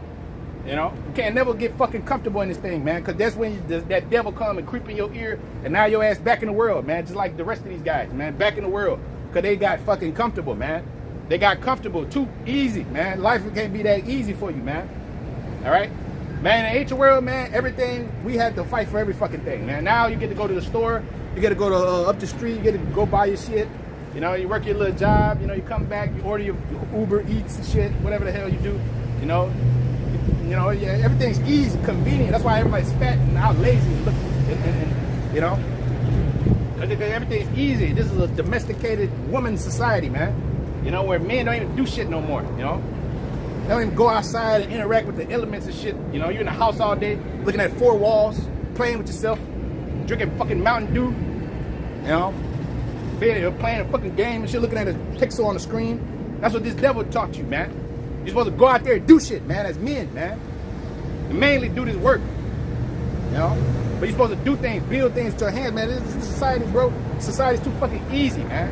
You know? You can't never get fucking comfortable in this thing, man. Because that's when that devil come and creep in your ear, and now your ass back in the world, man. Just like the rest of these guys, man. Back in the world. Because they got fucking comfortable, man. They got comfortable. Too easy, man. Life can't be that easy for you, man. Alright? Man, in the ancient world, man, everything, we had to fight for every fucking thing, man. Now you get to go to the store, you get to go to up the street, you get to go buy your shit. You know, you work your little job, you know, you come back, you order your Uber Eats and shit, whatever the hell you do, you know, yeah, everything's easy, convenient. That's why everybody's fat and out lazy and you know. Everything's easy. This is a domesticated woman society, man. You know, where men don't even do shit no more, you know? They don't even go outside and interact with the elements and shit. You know, you're in the house all day, looking at four walls, playing with yourself, drinking fucking Mountain Dew, you know? Playing a fucking game and shit, looking at a pixel on the screen. That's what this devil taught you, man. You're supposed to go out there and do shit, man, as men, man. And mainly do this work, you know? But you're supposed to do things, build things to your hands, man. This is society, bro. Society's too fucking easy, man.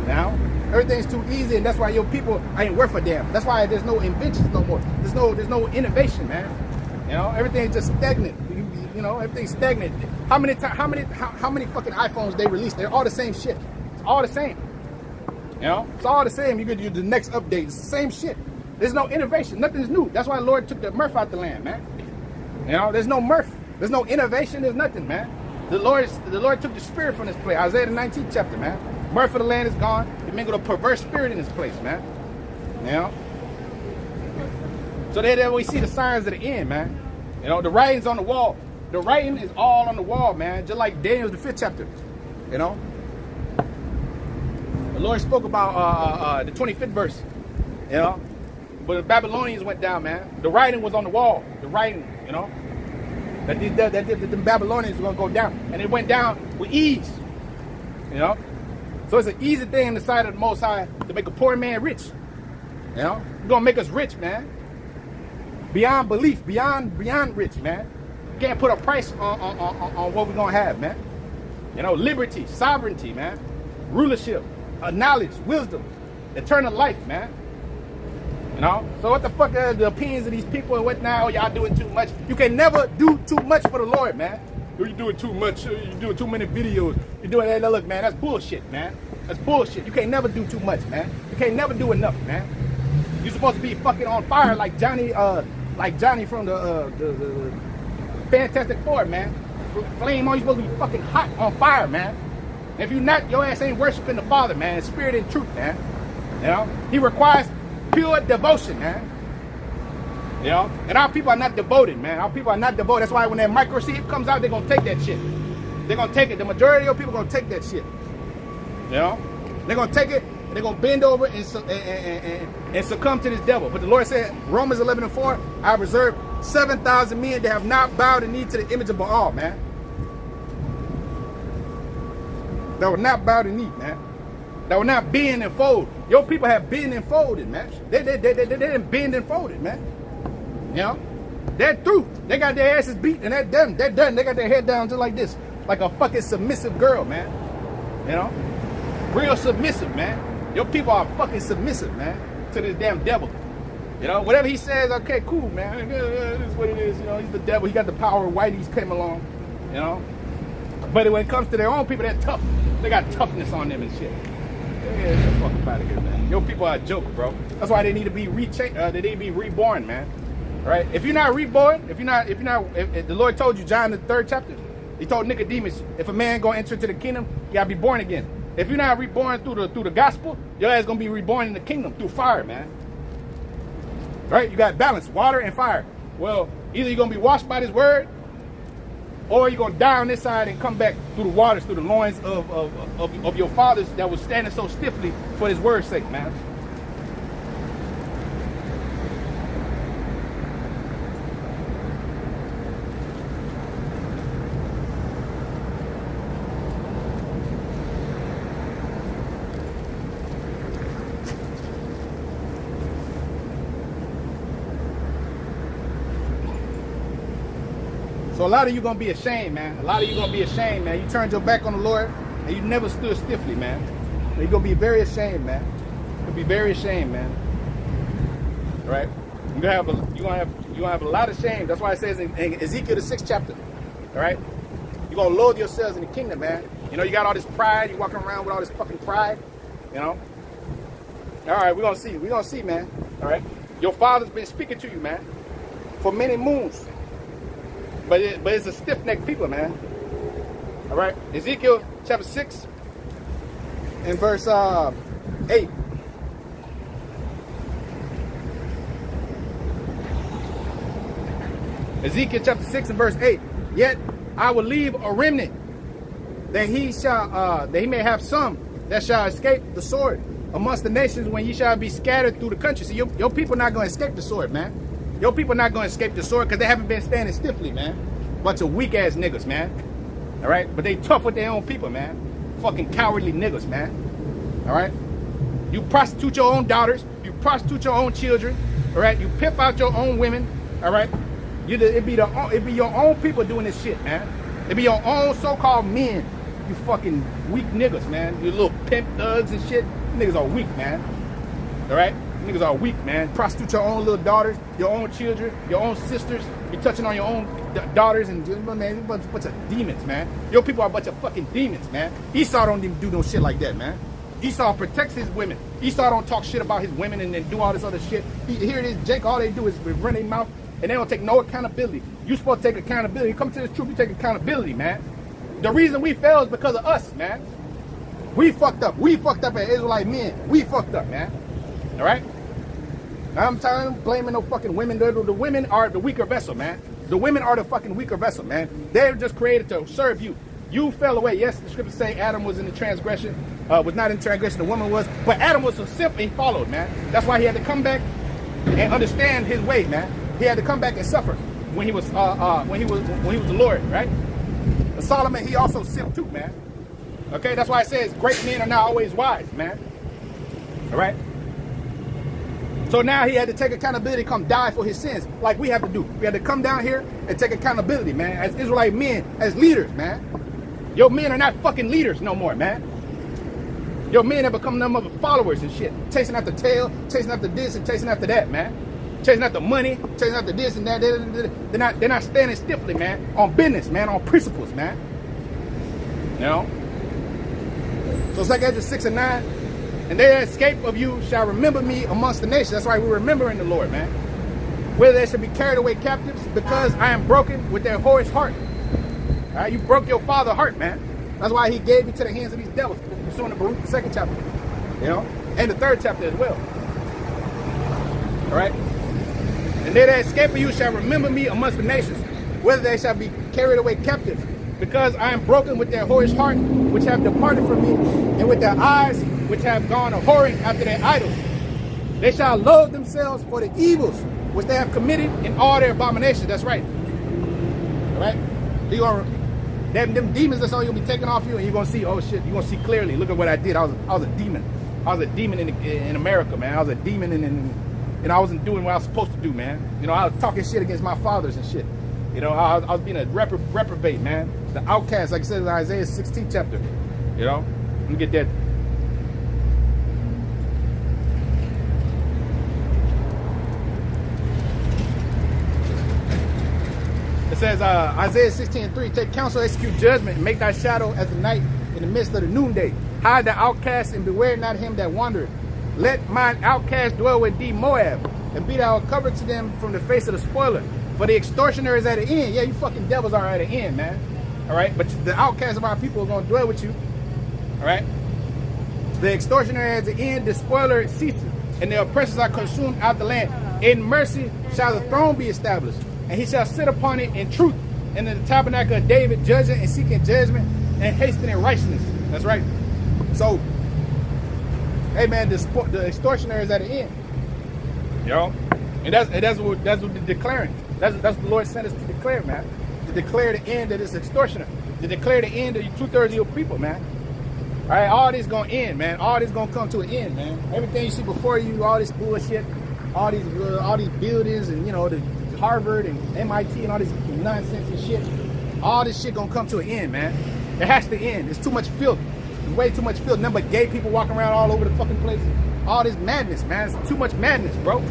Now, everything's too easy, and that's why your people ain't worth a damn. That's why there's no inventions no more. There's no innovation, man. You know, everything's just stagnant. You know, everything's stagnant. How many fucking iPhones they release? They're all the same shit. It's all the same. You know, it's all the same. You get the next update. It's the same shit. There's no innovation. Nothing's new. That's why the Lord took the mirth out the land, man. You know, there's no mirth. There's no innovation. There's nothing, man. The Lord took the spirit from this place. Isaiah the 19th chapter, man. Mirth of the land is gone. He mingled a perverse spirit in this place, man. You know? So there we see the signs of the end, man. You know, the writing's on the wall. The writing is all on the wall, man. Just like Daniel the 5th chapter. You know? The Lord spoke about the 25th verse. You know? But the Babylonians went down, man. The writing was on the wall. The writing, you know? That the Babylonians were going to go down. And it went down with ease. You know? So it's an easy thing in the sight of the Most High to make a poor man rich. You know? You're going to make us rich, man. Beyond belief. Beyond rich, man. You can't put a price on what we're going to have, man. You know, liberty, sovereignty, man. Rulership, knowledge, wisdom, eternal life, man. You know? So what the fuck are the opinions of these people and what now? Oh, y'all doing too much. You can never do too much for the Lord, man. You're doing too much. You're doing too many videos. You're doing that. Look, man, that's bullshit, man. That's bullshit. You can't never do too much, man. You can't never do enough, man. You're supposed to be fucking on fire like Johnny from the Fantastic Four, man. Flame on, you're supposed to be fucking hot on fire, man. And if you're not, your ass ain't worshiping the Father, man. Spirit and truth, man. You know? He requires pure devotion, man. You know? And our people are not devoted, man. Our people are not devoted. That's why when that microchip comes out, they're going to take that shit. They're going to take it. The majority of people are going to take that shit. You know? They're going to take it, and they're going to bend over and succumb to this devil. But the Lord said, Romans 11:4, I reserved 7,000 men that have not bowed the knee to the image of Baal, man. That will not bow the knee, man. That will not bend and fold. Your people have bent and folded, man. They didn't bend and folded, man. You know? They're through. They got their asses beat and they're done. They're done. They got their head down just like this. Like a fucking submissive girl, man. You know? Real submissive, man. Your people are fucking submissive, man, to this damn devil. You know? Whatever he says, okay, cool, man. This is what it is. You know, he's the devil. He got the power. Whitey's came along. You know? But when it comes to their own people, they're tough. They got toughness on them and shit. Yeah, get the fuck out of here, man. Your people are a joke, bro. That's why they need to be they need to be reborn, man. All right? If you're not reborn, if the Lord told you, John the 3rd chapter, he told Nicodemus, if a man gonna enter into the kingdom, you gotta be born again. If you're not reborn through the gospel, your ass gonna be reborn in the kingdom through fire, man. Right? You got balance, water and fire. Well, either you're gonna be washed by this word, or you're going to die on this side and come back through the waters, through the loins of your fathers that was standing so stiffly for his word's sake, man. So a lot of you gonna be ashamed, man. A lot of you gonna be ashamed, man. You turned your back on the Lord and you never stood stiffly, man. You're gonna be very ashamed, man. You'll be very ashamed, man. All right? You're gonna have a lot of shame. That's why it says in Ezekiel the 6th chapter. All right? You're gonna loathe yourselves in the kingdom, man. You know, you got all this pride. You're walking around with all this fucking pride. You know? All right, we're gonna see. We're gonna see, man. All right? Your father's been speaking to you, man, for many moons. But it's a stiff-necked people, man. All right? Ezekiel chapter 6 and verse 8. Ezekiel chapter 6 and verse 8. Yet I will leave a remnant that he may have some that shall escape the sword amongst the nations when ye shall be scattered through the country. So your people not going to escape the sword, man. Your people not going to escape the sword because they haven't been standing stiffly, man. Bunch of weak ass niggas, man. All right, but they tough with their own people, man. Fucking cowardly niggas, man. All right, you prostitute your own daughters, you prostitute your own children. All right, you pimp out your own women. All right, it be your own people doing this shit, man. It be your own so-called men. You fucking weak niggas, man. You little pimp thugs and shit. Niggas are weak, man. All right? Niggas are weak, man. Prostitute your own little daughters, your own children, your own sisters. You touching on your own daughters and man, a bunch of demons, man. Your people are a bunch of fucking demons, man. Esau don't even do no shit like that, man. Esau protects his women. Esau don't talk shit about his women and then do all this other shit. Here it is, Jake. All they do is run their mouth and they don't take no accountability. You supposed to take accountability. Come to this truth, you take accountability, man. The reason we fail is because of us, man. We fucked up. We fucked up as Israelite men. We fucked up, man. All right? I'm telling you, blaming no fucking women. The women are the weaker vessel, man. The women are the fucking weaker vessel, man. They're just created to serve you. You fell away. Yes, the scriptures say Adam was in the transgression, was not in transgression, the woman was. But Adam was so simple, he followed, man. That's why he had to come back and understand his way, man. He had to come back and suffer when he was the Lord, right? But Solomon, he also simped too, man. Okay, that's why it says great men are not always wise, man. All right. So now he had to take accountability, come die for his sins, like we have to do. We had to come down here and take accountability, man, as Israelite men, as leaders, man. Your men are not fucking leaders no more, man. Your men have become them other followers and shit, chasing after tail, chasing after this and chasing after that, man. Chasing after money, chasing after this and that. They're not standing stiffly, man, on business, man, on principles, man. You know? So it's like Ezra 6 and 9. And they that escape of you shall remember me amongst the nations. That's why we're remembering the Lord, man. Whether they should be carried away captives, because I am broken with their whorish heart. All right, you broke your father's heart, man. That's why he gave you to the hands of these devils, pursuing the Baruch, the 2nd chapter. You know? And the 3rd chapter as well. All right? And they that escape of you shall remember me amongst the nations, whether they shall be carried away captives, because I am broken with their whorish heart, which have departed from me, and with their eyes, which have gone a whoring after their idols. They shall loathe themselves for the evils which they have committed in all their abominations. That's right. All right? Them demons that's all you'll be taking off you, and you're going to see, oh shit, you're going to see clearly. Look at what I did. I was a demon. I was a demon in America, man. I was a demon and I wasn't doing what I was supposed to do, man. You know, I was talking shit against my fathers and shit. You know, I was being a reprobate, man. The outcast, like it says in Isaiah 16 chapter. You know? Let me get that. It says, Isaiah 16:3, take counsel, execute judgment, and make thy shadow as the night in the midst of the noonday. Hide the outcast and beware not him that wandereth. Let mine outcast dwell with thee, Moab, and be thou a cover to them from the face of the spoiler. For the extortioner is at the end. Yeah, you fucking devils are at the end, man. All right, but the outcast of our people are going to dwell with you. All right. The extortioner is at the end, the spoiler ceases, and the oppressors are consumed out the land. In mercy shall the throne be established, and he shall sit upon it in truth, and in the tabernacle of David, judging and seeking judgment and hastening righteousness. That's right. So, hey man, the extortioner is at the end. You know, and that's what they're declaring. That's what the Lord sent us to declare, man. To declare the end of this extortioner. To declare the end of 2/3 of your people, man. All right, all this gonna end, man. All this gonna come to an end, man. Everything you see before you, all this bullshit, all these buildings, and you know the Harvard and MIT and all this nonsense and shit. All this shit gonna come to an end, man. It has to end. It's too much filth. There's way too much filth. Nothing but gay people walking around all over the fucking place. All this madness, man. It's too much madness, bro.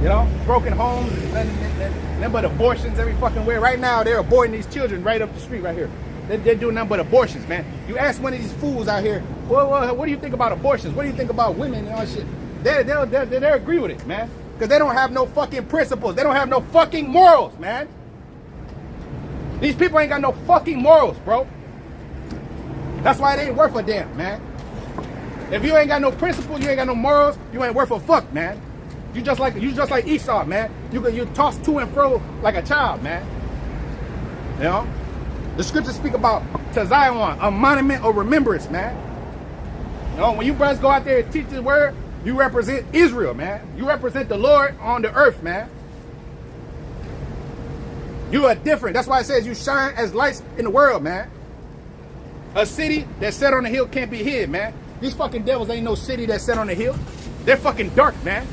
You know, broken homes, nothing but abortions every fucking way. Right now, they're aborting these children right up the street right here. They're doing nothing but abortions, man. You ask one of these fools out here, well, what do you think about abortions? What do you think about women and all that shit? They'll agree with it, man. Because they don't have no fucking principles. They don't have no fucking morals, man. These people ain't got no fucking morals, bro. That's why it ain't worth a damn, man. If you ain't got no principles, you ain't got no morals, you ain't worth a fuck, man. You just like Esau, man. You toss to and fro like a child, man. You know? The scriptures speak about to Zion, a monument of remembrance, man. You know, when you brothers go out there and teach the word, you represent Israel, man. You represent the Lord on the earth, man. You are different. That's why it says you shine as lights in the world, man. A city that's set on a hill can't be hid, man. These fucking devils ain't no city that's set on a hill. They're fucking dark, man.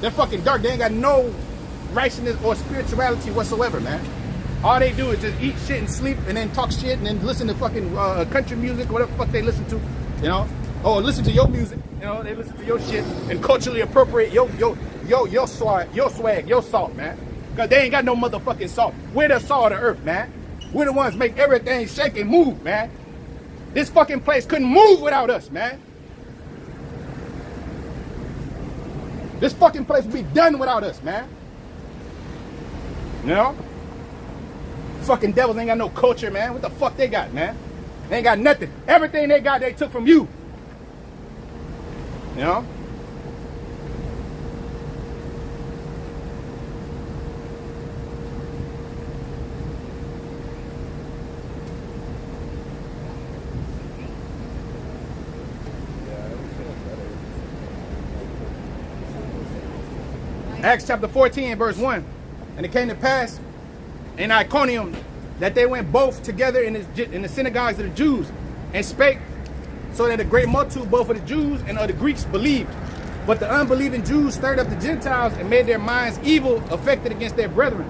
They're fucking dark. They ain't got no righteousness or spirituality whatsoever, man. All they do is just eat shit and sleep and then talk shit and then listen to fucking country music, whatever the fuck they listen to, you know? Or listen to your music, you know? They listen to your shit and culturally appropriate your swag, your salt, man. Because they ain't got no motherfucking salt. We're the salt of the earth, man. We're the ones make everything shake and move, man. This fucking place couldn't move without us, man. This fucking place would be done without us, man. You know? Fucking devils ain't got no culture, man. What the fuck they got, man? They ain't got nothing. Everything they got, they took from you. You know? Acts chapter 14, verse 1. And it came to pass in Iconium that they went both together in the synagogues of the Jews and spake, so that a great multitude both of the Jews and of the Greeks believed. But the unbelieving Jews stirred up the Gentiles and made their minds evil, affected against their brethren.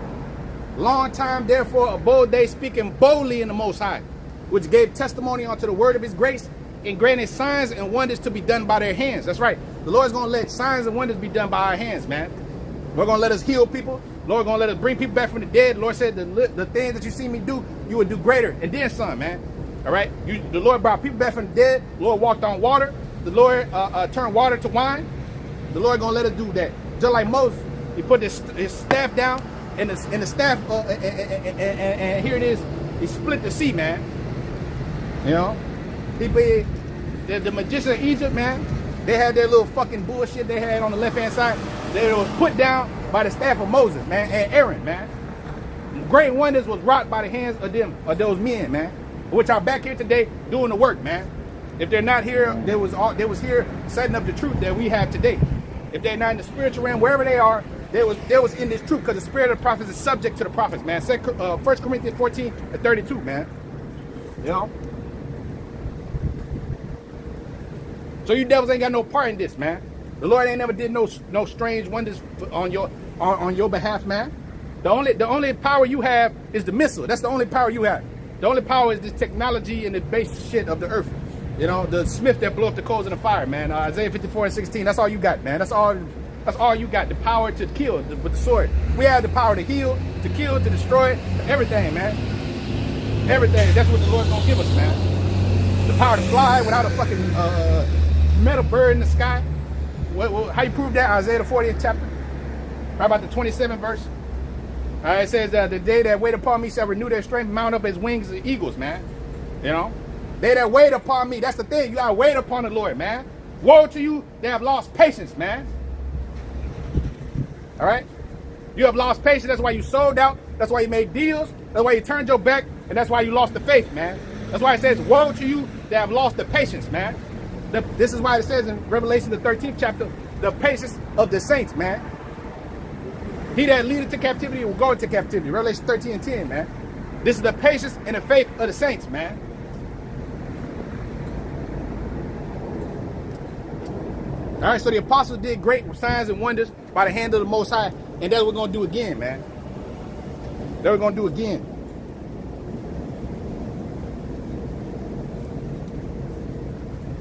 Long time therefore abode they, speaking boldly in the Most High, which gave testimony unto the word of his grace, and granted signs and wonders to be done by their hands. That's right. The Lord's going to let signs and wonders be done by our hands, man. We're going to let us heal people. Lord going to let us bring people back from the dead. The Lord said the things that you see me do, you would do greater. And then some, man. All right? The Lord brought people back from the dead. The Lord walked on water. The Lord turned water to wine. The Lord going to let us do that. Just like Moses. He put his staff down, and the staff, and here it is. He split the sea, man. You know? The magician of Egypt, man, they had their little fucking bullshit they had on the left-hand side. They was put down by the staff of Moses, man, and Aaron, man. Great wonders was wrought by the hands of those men, man, which are back here today doing the work, man. If they're not here, they was here setting up the truth that we have today. If they're not in the spiritual realm, wherever they are, they was in this truth, because the spirit of the prophets is subject to the prophets, man. 1 Corinthians 14 and 32, man. You know? So you devils ain't got no part in this, man. The Lord ain't never did no strange wonders on your behalf, man. The only power you have is the missile. That's the only power you have. The only power is this technology and the base shit of the earth. You know, the smith that blew up the coals in the fire, man. Isaiah 54:16. That's all you got, man. That's all you got. The power to kill with the sword. We have the power to heal, to kill, to destroy, everything, man. Everything. That's what the Lord's gonna give us, man. The power to fly without a fucking metal bird in the sky. How you prove that? Isaiah the 40th chapter, right about the 27th verse. It says that the day that wait upon me shall renew their strength, mount up as wings of eagles, man. You know, they that wait upon me. That's the thing. You gotta wait upon the Lord, man. Woe to you, they have lost patience, man. All right, you have lost patience. That's why you sold out. That's why you made deals. That's why you turned your back, and that's why you lost the faith, man. That's why it says, woe to you, they have lost the patience, man. This is why it says in Revelation the 13th chapter, the patience of the saints, man. He that leadeth to captivity will go into captivity. Revelation 13 and 10, man. This is the patience and the faith of the saints, man. All right, so the apostles did great signs and wonders by the hand of the Most High, and that's what we're going to do again, man. That's what we're going to do again.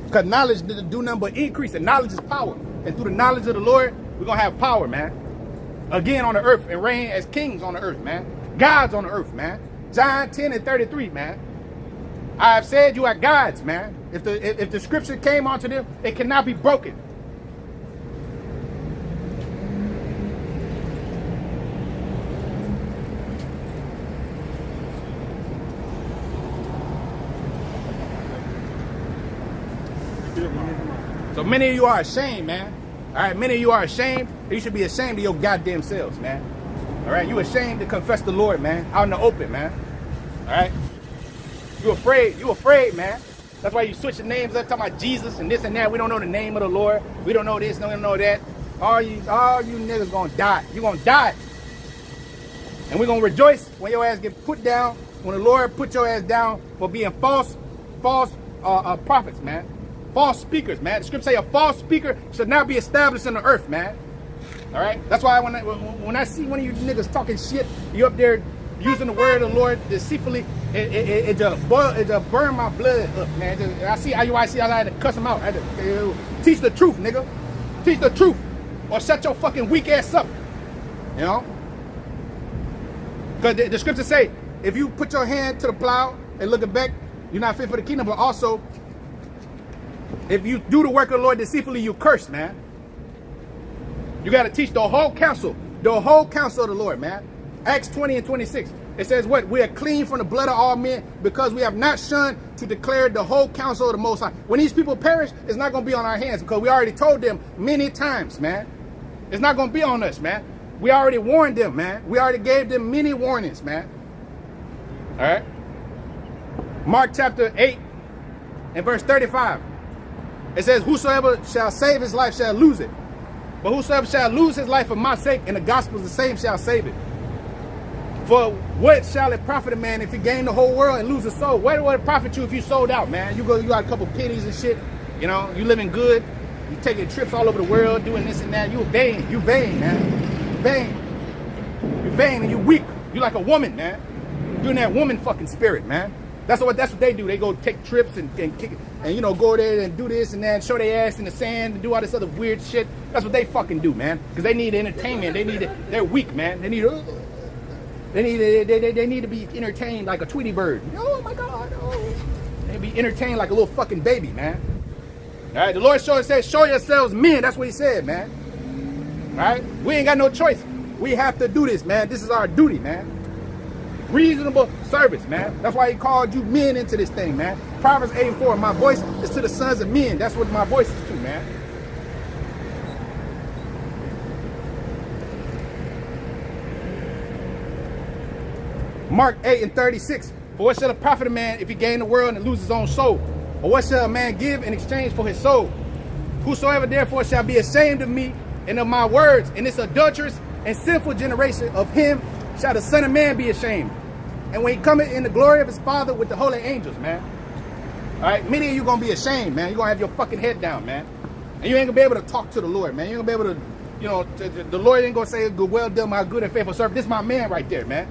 Because knowledge doesn't do nothing but increase, and knowledge is power. And through the knowledge of the Lord, we're going to have power, man. Again on the earth, and reign as kings on the earth, man. Gods on the earth, man. John 10 and 33, man. I have said you are gods, man. If the scripture came onto them, it cannot be broken. So many of you are ashamed, man. All right, many of you are ashamed. You should be ashamed of your goddamn selves, man. All right, you ashamed to confess the Lord, man, out in the open, man. All right. You afraid, man. That's why you switch your names up, talking about Jesus and this and that. We don't know the name of the Lord. We don't know this, don't know that. All you niggas gonna die. You gonna die. And we're gonna rejoice when your ass get put down, when the Lord put your ass down for being false prophets, man. False speakers, man. The scripture say a false speaker should not be established in the earth, man. All right? That's why when I see one of you niggas talking shit, you up there using the word of the Lord deceitfully, it just burn my blood up, man. I see IUIC, I had to cuss them out. I had to teach the truth, nigga. Teach the truth. Or shut your fucking weak ass up. You know? Because the scriptures say, if you put your hand to the plow and looking back, you're not fit for the kingdom. But also, if you do the work of the Lord deceitfully, you curse, man. You got to teach the whole counsel of the Lord, man. Acts 20 and 26. It says what? We are clean from the blood of all men because we have not shunned to declare the whole counsel of the Most High. When these people perish, it's not going to be on our hands because we already told them many times, man. It's not going to be on us, man. We already warned them, man. We already gave them many warnings, man. All right? Mark chapter 8 and verse 35. It says, whosoever shall save his life shall lose it. But whosoever shall lose his life for my sake and the gospel the same shall save it. For what shall it profit a man if he gain the whole world and lose his soul? What would it profit you if you sold out, man? You got a couple pennies and shit. You know, you living good. You taking trips all over the world, doing this and that. You vain, man. You vain and you weak. You like a woman, man. You in that woman fucking spirit, man. That's what they do. They go take trips and kick it, and you know, go there and do this and that, and show their ass in the sand and do all this other weird shit. That's what they fucking do, man. Because they need entertainment. They're weak, man. They need to be entertained like a Tweety bird. Oh my God. Oh. They be entertained like a little fucking baby, man. All right. The Lord says, show yourselves men. That's what he said, man. All right. We ain't got no choice. We have to do this, man. This is our duty, man. Reasonable service, man. That's why he called you men into this thing, man. Proverbs 8 and 4. My voice is to the sons of men. That's what my voice is to, man. Mark 8 and 36. For what shall it profit a man if he gain the world and lose his own soul? Or what shall a man give in exchange for his soul? Whosoever therefore shall be ashamed of me and of my words in this adulterous and sinful generation, of him shall the Son of Man be ashamed. And when he cometh in the glory of his Father with the holy angels, man. All right, many of you going to be ashamed, man. You're going to have your fucking head down, man. And you ain't going to be able to talk to the Lord, man. You ain't going to be able to, you know, the Lord ain't going to say, well done, my good and faithful servant. This is my man right there, man.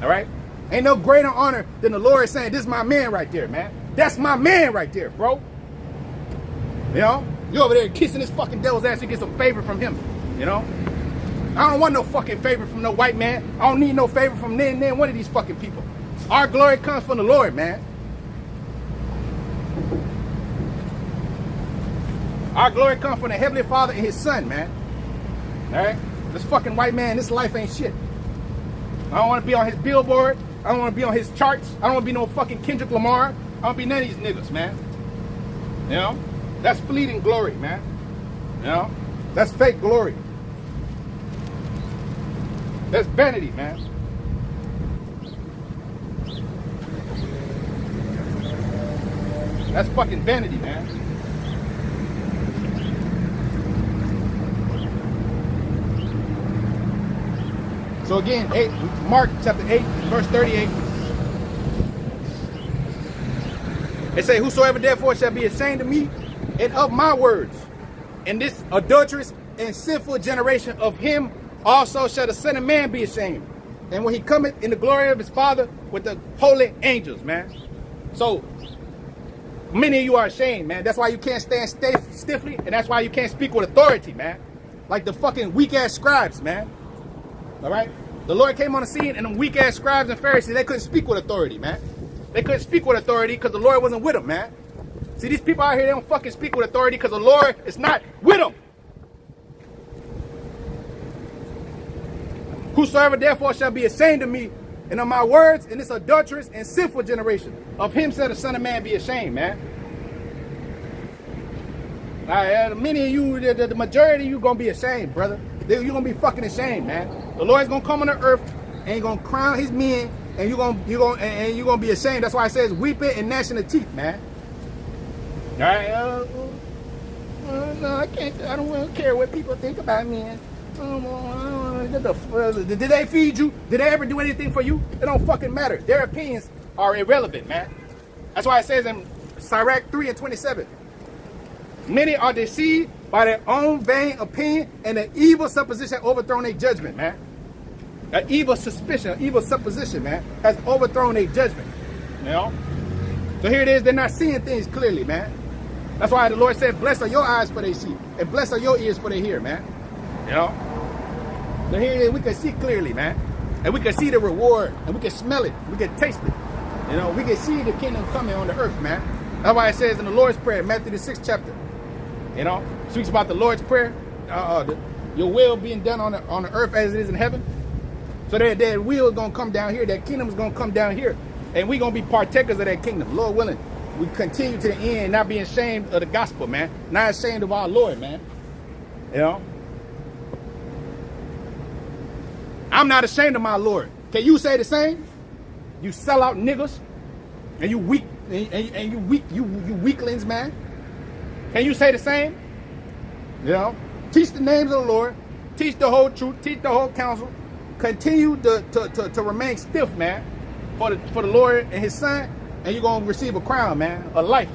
All right? Ain't no greater honor than the Lord saying, this is my man right there, man. That's my man right there, bro. You know? You over there kissing this fucking devil's ass to get some favor from him, you know? I don't want no fucking favor from no white man. I don't need no favor from one of these fucking people. Our glory comes from the Lord, man. Our glory comes from the Heavenly Father and his Son, man. All right? This fucking white man, this life ain't shit. I don't want to be on his billboard. I don't want to be on his charts. I don't want to be no fucking Kendrick Lamar. I don't want to be none of these niggas, man. You know? That's fleeting glory, man. You know? That's fake glory. That's vanity, man. That's fucking vanity, man. So again, Mark chapter 8, verse 38. It say, whosoever therefore shall be ashamed of me and of my words in this adulterous and sinful generation, of him also shall the Son of Man be ashamed. And when he cometh in the glory of his Father with the holy angels, man. So many of you are ashamed, man. That's why you can't stand stiffly, and that's why you can't speak with authority, man. Like the fucking weak-ass scribes, man. All right? The Lord came on the scene, and them weak-ass scribes and Pharisees, they couldn't speak with authority, man. They couldn't speak with authority because the Lord wasn't with them, man. See, these people out here, they don't fucking speak with authority because the Lord is not with them. Whosoever therefore shall be ashamed of me and of my words in this adulterous and sinful generation, of him shall the Son of Man be ashamed, man. All right, many of you, the majority of you going to be ashamed, brother. You're going to be fucking ashamed, man. The Lord's going to come on the earth and he's going to crown his men and you're gonna be ashamed. That's why it says weeping and gnashing of teeth, man. All right, no, I can't. I don't care what people think about me. Did they feed you? Did they ever do anything for you? It don't fucking matter. Their opinions are irrelevant, man. That's why it says in Sirach 3:27, many are deceived by their own vain opinion, and an evil supposition overthrown their judgment, man. An evil suspicion, an evil supposition, man, has overthrown their judgment. You know? So here it is, they're not seeing things clearly, man. That's why the Lord said, blessed are your eyes for they see, and blessed are your ears for they hear, man. You know? So here it is, we can see clearly, man. And we can see the reward, and we can smell it, we can taste it. You know, we can see the kingdom coming on the earth, man. That's why it says in the Lord's Prayer, Matthew the 6th chapter, you know, speaks about the Lord's Prayer, your will being done on the earth as it is in heaven. So that will is going to come down here, that kingdom is going to come down here, and we're going to be partakers of that kingdom, Lord willing. We continue to the end, not being ashamed of the gospel, man. Not ashamed of our Lord, man. You know? I'm not ashamed of my Lord. Can you say the same? You sell out niggas, and you weak, and you weaklings, man. Can you say the same? You know? Teach the names of the Lord. Teach the whole truth. Teach the whole counsel. Continue to remain stiff, man, for the Lord and His Son, and you're gonna receive a crown, man, a life,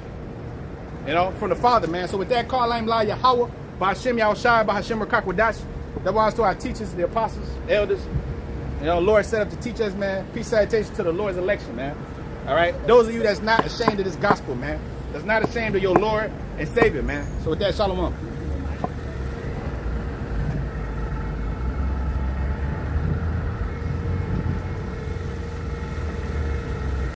you know, from the Father, man. So with that, call Lam La Yahweh, by Hashem Yahushai, by Hashem Rakakwadash. That belongs to our teachers, the apostles, elders. You know, Lord set up to teach us, man. Peace, salutation to the Lord's election, man. All right, those of you that's not ashamed of this gospel, man, that's not ashamed of your Lord and Savior, man. So with that, shalom.